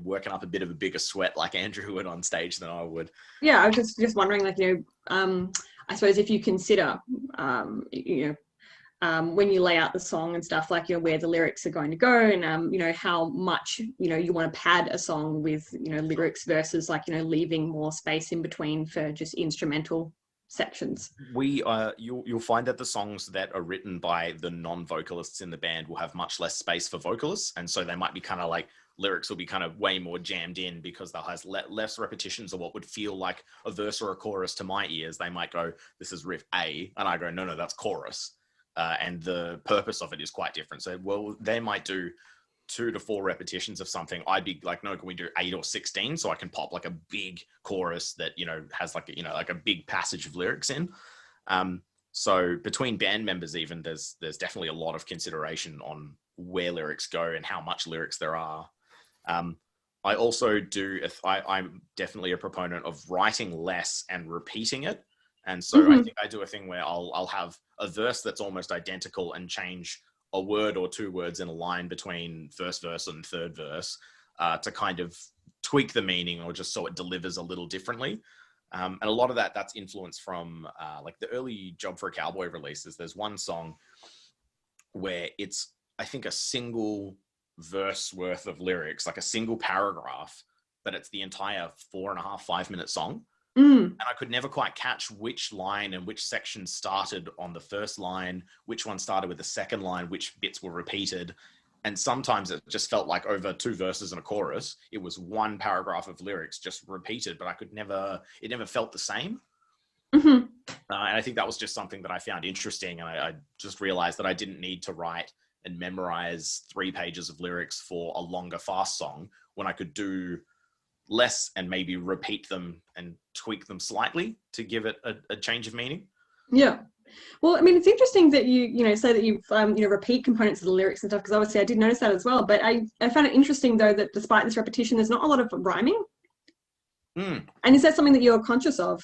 working up a bit of a bigger sweat like Andrew would on stage than I would. Yeah, I was just wondering, I suppose if you consider, when you lay out the song and stuff, like, where the lyrics are going to go, and, how much, you want to pad a song with, lyrics versus leaving more space in between for just instrumental sections. You'll find that the songs that are written by the non-vocalists in the band will have much less space for vocalists. And so they might be kind of like, lyrics will be kind of way more jammed in because they'll have less repetitions of what would feel like a verse or a chorus to my ears. They might go, this is riff A. And I go, no, that's chorus. And the purpose of it is quite different. So, well, they might do 2 to 4 repetitions of something. I'd be like, no, can we do 8 or 16 so I can pop like a big chorus that, has like a big passage of lyrics in. So between band members, even there's definitely a lot of consideration on where lyrics go and how much lyrics there are. I also I'm definitely a proponent of writing less and repeating it. And so I think I do a thing where I'll have a verse that's almost identical and change a word or 2 words in a line between first verse and third verse to kind of tweak the meaning, or just so it delivers a little differently. And a lot of that's influenced from like the early Job for a Cowboy releases. There's one song where it's, I think, a single verse worth of lyrics, like a single paragraph, but it's the entire 4.5-5 minute song. And I could never quite catch which line and which section started on the first line, which one started with the second line, which bits were repeated. And sometimes it just felt like over 2 verses and a chorus, it was 1 paragraph of lyrics just repeated, but it never felt the same. And I think that was just something that I found interesting. And I just realized that I didn't need to write and memorize 3 pages of lyrics for a longer, fast song when I could do less and maybe repeat them and tweak them slightly to give it a change of meaning. Yeah. Well, I mean, it's interesting that you say that you repeat components of the lyrics and stuff, because obviously I did notice that as well. But I found it interesting, though, that despite this repetition, there's not a lot of rhyming. And is that something that you're conscious of?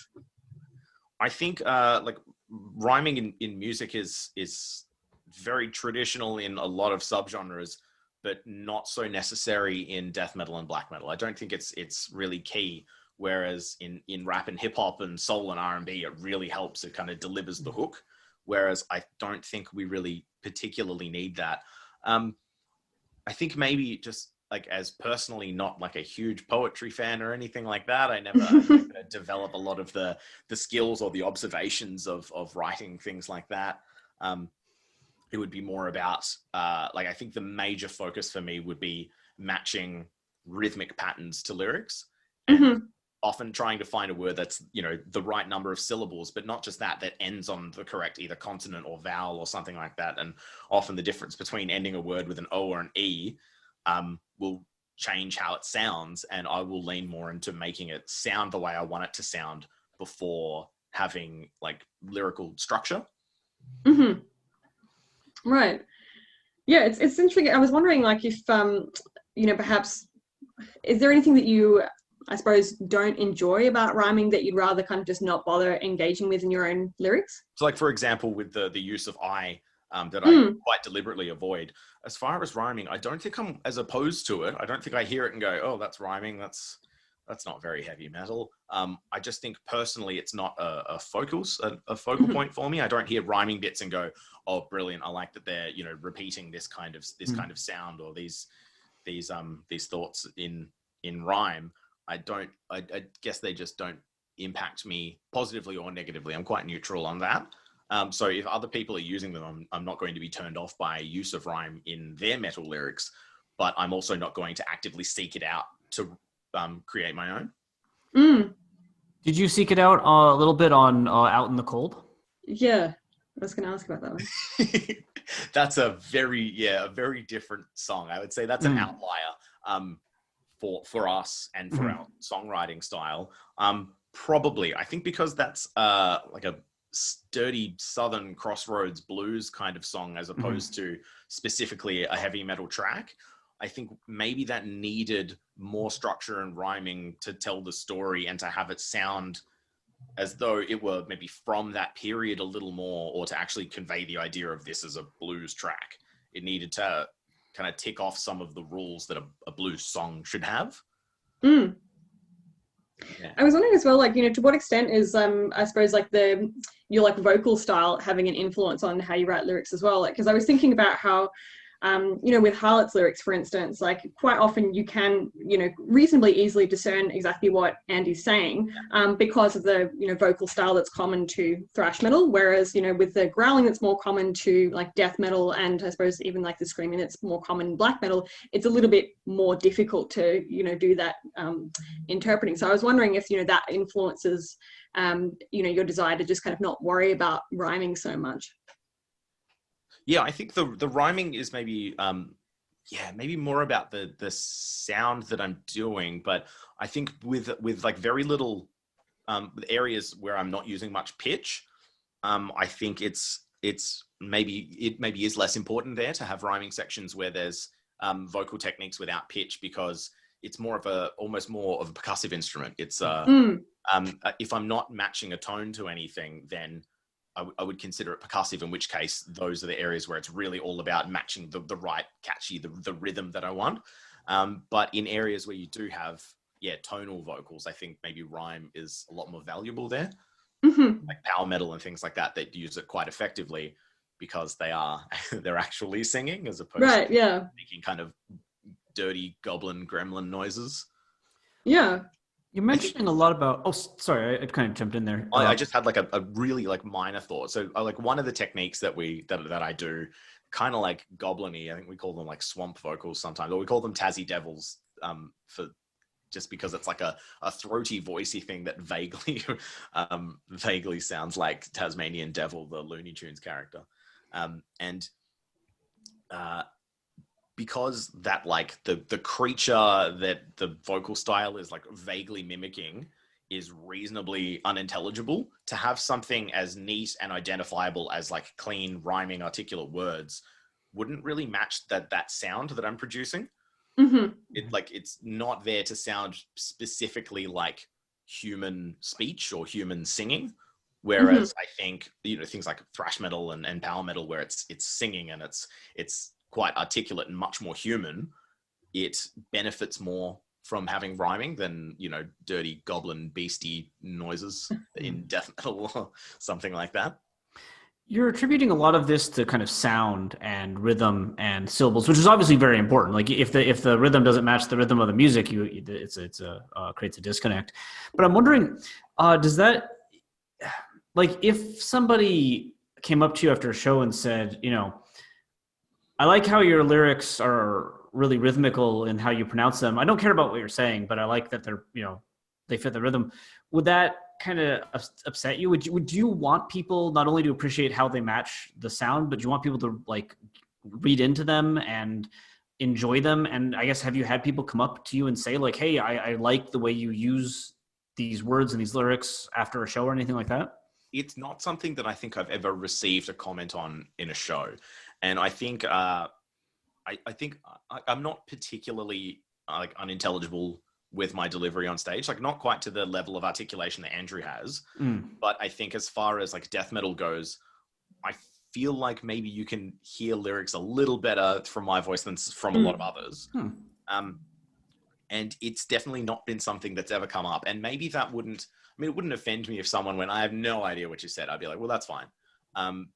I think like rhyming in music is very traditional in a lot of subgenres, but not so necessary in death metal and black metal. I don't think it's really key. Whereas in rap and hip hop and soul and R&B, it really helps. It kind of delivers the hook. Whereas I don't think we really particularly need that. I think maybe just like, as personally not like a huge poetry fan or anything like that, I never develop a lot of the skills or the observations of writing things like that. It would be more about, like, I think the major focus for me would be matching rhythmic patterns to lyrics, Mm-hmm. and often trying to find a word that's, you know, the right number of syllables, but not just that ends on the correct either consonant or vowel or something like that. And often the difference between ending a word with an O or an E will change how it sounds, and I will lean more into making it sound the way I want it to sound before having like lyrical structure. Mm-hmm. Right. Yeah, it's interesting. I was wondering, like, if you know, perhaps is there anything that you, I suppose, don't enjoy about rhyming that you'd rather kind of just not bother engaging with in your own lyrics? So, like, for example, with the use of I that I quite deliberately avoid. As far as rhyming, I don't think I'm as opposed to it. I don't think I hear it and go, oh, that's rhyming. That's not very heavy metal. I just think personally, it's not a focal point for me. I don't hear rhyming bits and go, oh, brilliant. I like that they're, you know, repeating this kind of sound or these thoughts in rhyme. I guess they just don't impact me positively or negatively. I'm quite neutral on that. So if other people are using them, I'm not going to be turned off by use of rhyme in their metal lyrics, but I'm also not going to actively seek it out to create my own. Did you seek it out a little bit on Out in the Cold? Yeah, I was going to ask about that one. That's a very different song. I would say that's an outlier for us and for our songwriting style. Probably, I think because that's like a sturdy Southern crossroads blues kind of song as opposed to specifically a heavy metal track. I think maybe that needed more structure and rhyming to tell the story and to have it sound as though it were maybe from that period a little more, or to actually convey the idea of this as a blues track. It needed to kind of tick off some of the rules that a blues song should have. Yeah. I was wondering as well, like, you know, to what extent is I suppose like your like vocal style having an influence on how you write lyrics as well? Like, because I was thinking about how you know, with Harlot's lyrics, for instance, like quite often you can, you know, reasonably easily discern exactly what Andy's saying because of the, you know, vocal style that's common to thrash metal. Whereas, you know, with the growling that's more common to like death metal, and I suppose even like the screaming that's more common in black metal, it's a little bit more difficult to, you know, do that interpreting. So I was wondering if, you know, that influences, you know, your desire to just kind of not worry about rhyming so much. Yeah, I think the rhyming is maybe maybe more about the sound that I'm doing, but I think with like very little areas where I'm not using much pitch, I think it maybe is less important there to have rhyming sections where there's vocal techniques without pitch, because it's almost more of a percussive instrument. It's if I'm not matching a tone to anything, then I would consider it percussive, in which case those are the areas where it's really all about matching the right catchy, the rhythm that I want. But in areas where you do have, tonal vocals, I think maybe rhyme is a lot more valuable there. Like power metal and things like that use it quite effectively because they're actually singing as opposed to making kind of dirty goblin gremlin noises. Yeah. You're mentioning a lot about. Oh, sorry, I kind of jumped in there. I just had like a really like minor thought. So like one of the techniques that I do, kind of like goblin-y, I think we call them like swamp vocals sometimes, or we call them Tassie devils, just because it's like a throaty, voicey thing that vaguely sounds like Tasmanian Devil, the Looney Tunes character, because that like the creature that the vocal style is like vaguely mimicking is reasonably unintelligible, to have something as neat and identifiable as like clean, rhyming, articulate words wouldn't really match that sound that I'm producing. It's not there to sound specifically like human speech or human singing. Whereas I think, you know, things like thrash metal and power metal, where it's singing and it's quite articulate and much more human, it benefits more from having rhyming than, you know, dirty goblin beastie noises in death metal or something like that. You're attributing a lot of this to kind of sound and rhythm and syllables, which is obviously very important. Like if the rhythm doesn't match the rhythm of the music, it creates a disconnect. But I'm wondering, does that, like, if somebody came up to you after a show and said, you know, I like how your lyrics are really rhythmical in how you pronounce them. I don't care about what you're saying, but I like that they're, they fit the rhythm. Would that kind of upset you? Would you want people not only to appreciate how they match the sound, but you want people to like read into them and enjoy them? And I guess, have you had people come up to you and say like, hey, I like the way you use these words and these lyrics after a show or anything like that? It's not something that I think I've ever received a comment on in a show. And I think, I think I'm not particularly like unintelligible with my delivery on stage, like not quite to the level of articulation that Andrew has. But I think as far as like death metal goes, I feel like maybe you can hear lyrics a little better from my voice than from a lot of others. And it's definitely not been something that's ever come up. And maybe that wouldn't, I mean, it wouldn't offend me if someone went, I have no idea what you said. I'd be like, well, that's fine.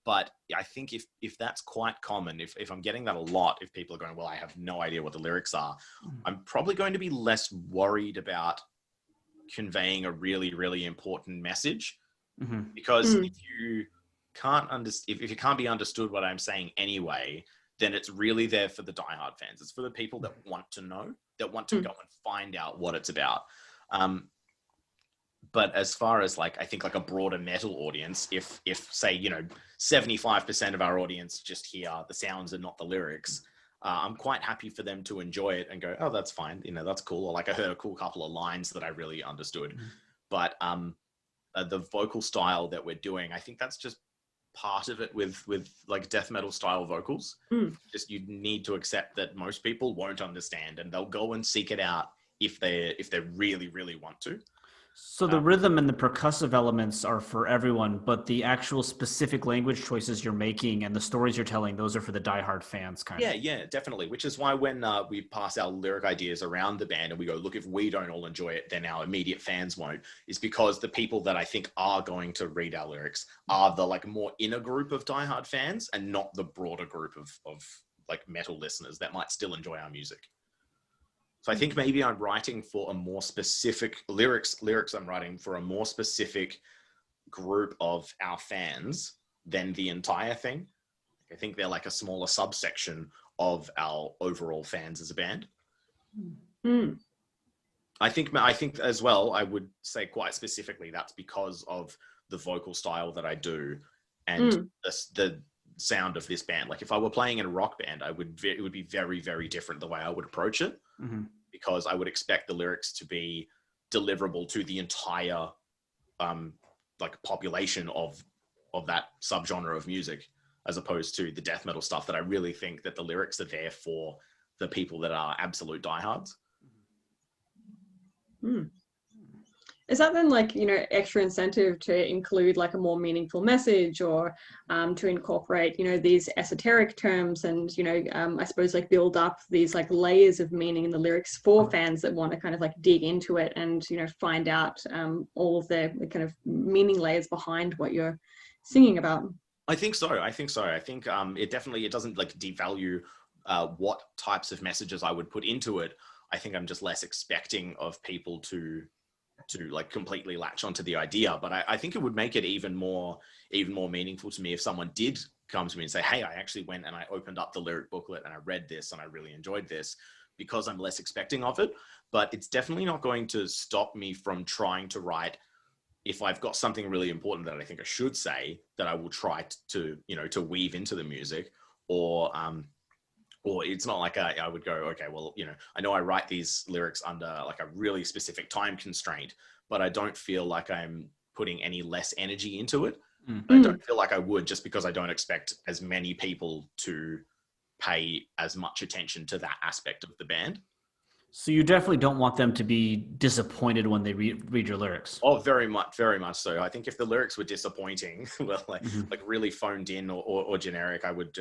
But I think if that's quite common, if I'm getting that a lot, if people are going, well, I have no idea what the lyrics are, I'm probably going to be less worried about conveying a really, really important message. Because if you can't if you can't be understood what I'm saying anyway, then it's really there for the diehard fans. It's for the people that want to know, that want to go and find out what it's about. But as far as like, I think like a broader metal audience, if say, 75% of our audience just hear the sounds and not the lyrics, I'm quite happy for them to enjoy it and go, oh, that's fine. That's cool. Or like I heard a cool couple of lines that I really understood. But the vocal style that we're doing, I think that's just part of it with like death metal style vocals. Just you need to accept that most people won't understand and they'll go and seek it out if they really, really want to. So the rhythm and the percussive elements are for everyone, but the actual specific language choices you're making and the stories you're telling, those are for the diehard fans, kind of. Yeah, definitely. Which is why when we pass our lyric ideas around the band and we go, look, if we don't all enjoy it, then our immediate fans won't, is because the people that I think are going to read our lyrics are the like more inner group of diehard fans and not the broader group of like metal listeners that might still enjoy our music. So I think maybe I'm writing for a more specific lyrics I'm writing for a more specific group of our fans than the entire thing. I think they're like a smaller subsection of our overall fans as a band. I think as well, I would say quite specifically, that's because of the vocal style that I do and the sound of this band. Like if I were playing in a rock band, it would be very, very different the way I would approach it, because I would expect the lyrics to be deliverable to the entire like population of that subgenre of music, as opposed to the death metal stuff that I really think that the lyrics are there for the people that are absolute diehards. Is that then like, extra incentive to include like a more meaningful message or to incorporate, these esoteric terms and, I suppose like build up these like layers of meaning in the lyrics for fans that want to kind of like dig into it and, find out all of the kind of meaning layers behind what you're singing about? I think so. I think it doesn't like devalue what types of messages I would put into it. I think I'm just less expecting of people to like completely latch onto the idea, but I think it would make it even more meaningful to me if someone did come to me and say, hey, I actually went and I opened up the lyric booklet and I read this and I really enjoyed this, because I'm less expecting of it. But it's definitely not going to stop me from trying to write. If I've got something really important that I think I should say, that I will try to weave into the music, or it's not like I would go, okay, well, I know I write these lyrics under like a really specific time constraint, but I don't feel like I'm putting any less energy into it. I don't feel like I would, just because I don't expect as many people to pay as much attention to that aspect of the band. So you definitely don't want them to be disappointed when they read your lyrics. Oh, very much so. I think if the lyrics were disappointing, well, like really phoned in or generic, I would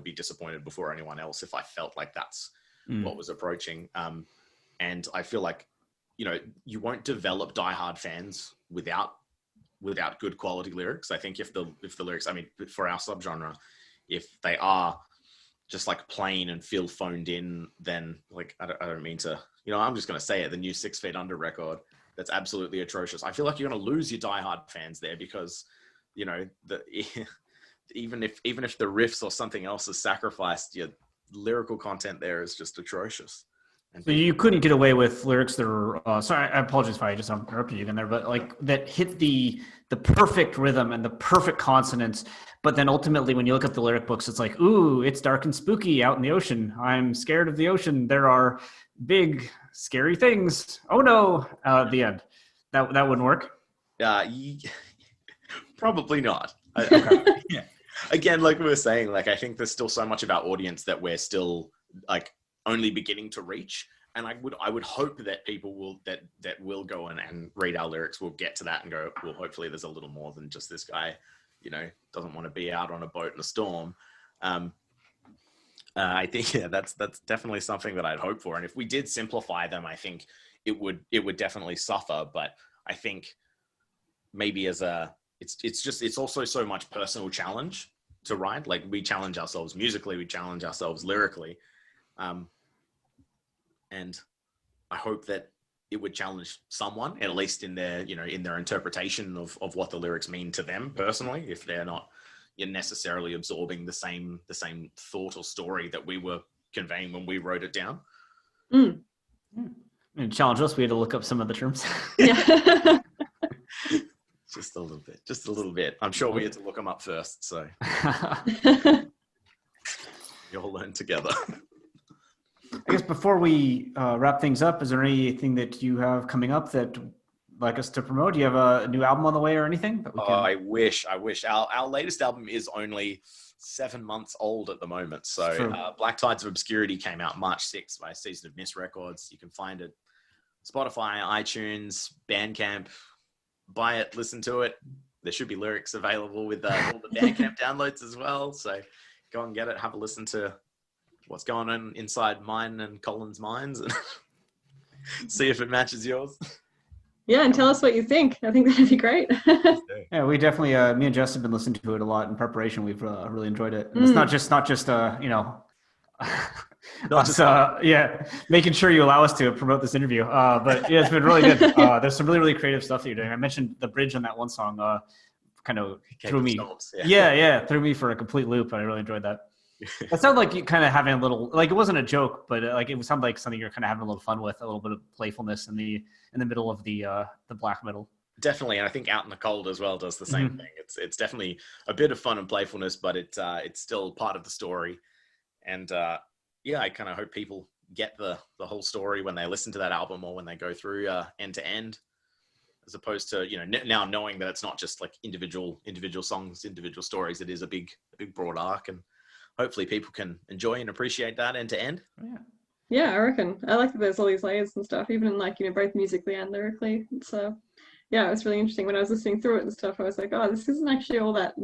be disappointed before anyone else if I felt like that's what was approaching. And I feel like, you won't develop diehard fans without good quality lyrics. I think if the lyrics, for our subgenre, if they are just like plain and feel phoned in, then like, I don't mean to, I'm just going to say it, the new 6 Feet Under record, that's absolutely atrocious. I feel like you're going to lose your diehard fans there because, even if the riffs or something else is sacrificed, your lyrical content there is just atrocious. And So you couldn't get away with lyrics that are sorry, I apologize if I just interrupted you again there, but like that hit the perfect rhythm and the perfect consonants. But then ultimately, when you look at the lyric books, it's like, ooh, it's dark and spooky out in the ocean. I'm scared of the ocean. There are big, scary things. Oh no! At the end, that wouldn't work. Probably not. Okay. Yeah. Again, like we were saying, like I think there's still so much of our audience that we're still like only beginning to reach. And I would hope that people will that will go and read our lyrics will get to that and go, well, hopefully there's a little more than just this guy, doesn't want to be out on a boat in a storm. I think that's definitely something that I'd hope for. And if we did simplify them, I think it would definitely suffer. But I think maybe it's also so much personal challenge to write. Like we challenge ourselves musically, we challenge ourselves lyrically. And I hope that it would challenge someone, at least in their interpretation of what the lyrics mean to them personally, if they're not necessarily absorbing the same thought or story that we were conveying when we wrote it down. And challenge us, we had to look up some of the terms. Yeah. Just a little bit. I'm sure we had to look them up first, so you'll learn together. I guess before we wrap things up, is there anything that you have coming up that you'd like us to promote? Do you have a new album on the way or anything? That we can... I wish. Our latest album is only 7 months old at the moment. So Black Tides of Obscurity came out March 6th by Season of Mist Records. You can find it Spotify, iTunes, Bandcamp. Buy it, listen to it. There should be lyrics available with all the Bandcamp downloads as well. So go and get it. Have a listen to what's going on inside mine and Colin's minds and see if it matches yours. Yeah, and tell us what you think. I think that'd be great. Yeah, we definitely, me and Jess have been listening to it a lot in preparation. We've really enjoyed it. And it's not just making sure you allow us to promote this interview. But yeah, it's been really good. There's some really, really creative stuff that you're doing. I mentioned the bridge on that one song kind of threw me. Threw me for a complete loop. I really enjoyed that. It sounded like you kind of having a little, like it wasn't a joke, but like it sounded like something you're kind of having a little fun with, a little bit of playfulness in the middle of the black metal. Definitely, and I think Out in the Cold as well does the same thing. It's definitely a bit of fun and playfulness, but it's still part of the story. And I kind of hope people get the whole story when they listen to that album or when they go through end to end, as opposed to now knowing that it's not just like individual songs, individual stories. It is a big broad arc, and hopefully people can enjoy and appreciate that end to end. Yeah, I reckon. I like that there's all these layers and stuff, even in both musically and lyrically. So yeah, it was really interesting when I was listening through it and stuff. I was like, oh, this isn't actually all that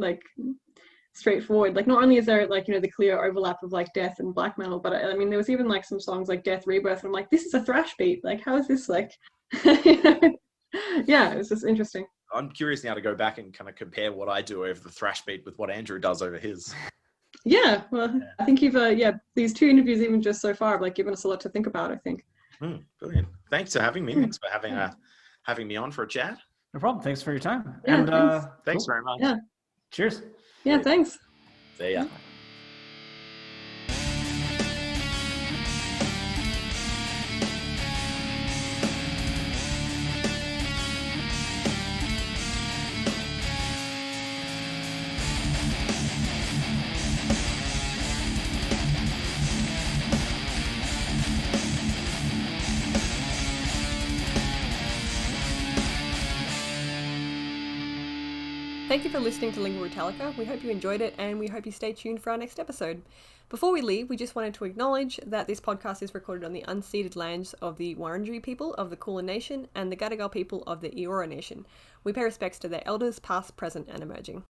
straightforward. Like, not only is there the clear overlap of death and black metal, but I mean there was even some songs like Death Rebirth, and I'm like, this is a thrash beat. Like, how is this Yeah, it was just interesting. I'm curious now to go back and kind of compare what I do over the thrash beat with what Andrew does over his. Yeah, well, I think you've these 2 interviews even just so far have given us a lot to think about, I think. Brilliant. Thanks for having me. Thanks for having me on for a chat. No problem. Thanks for your time. Yeah, and thanks very much. Yeah. Cheers. Yeah, thanks. See ya. Thank you for listening to Lingüa Brütallica. We hope you enjoyed it, and we hope you stay tuned for our next episode. Before we leave, we just wanted to acknowledge that this podcast is recorded on the unceded lands of the Wurundjeri people of the Kulin Nation and the Gadigal people of the Eora Nation. We pay respects to their elders, past, present, and emerging.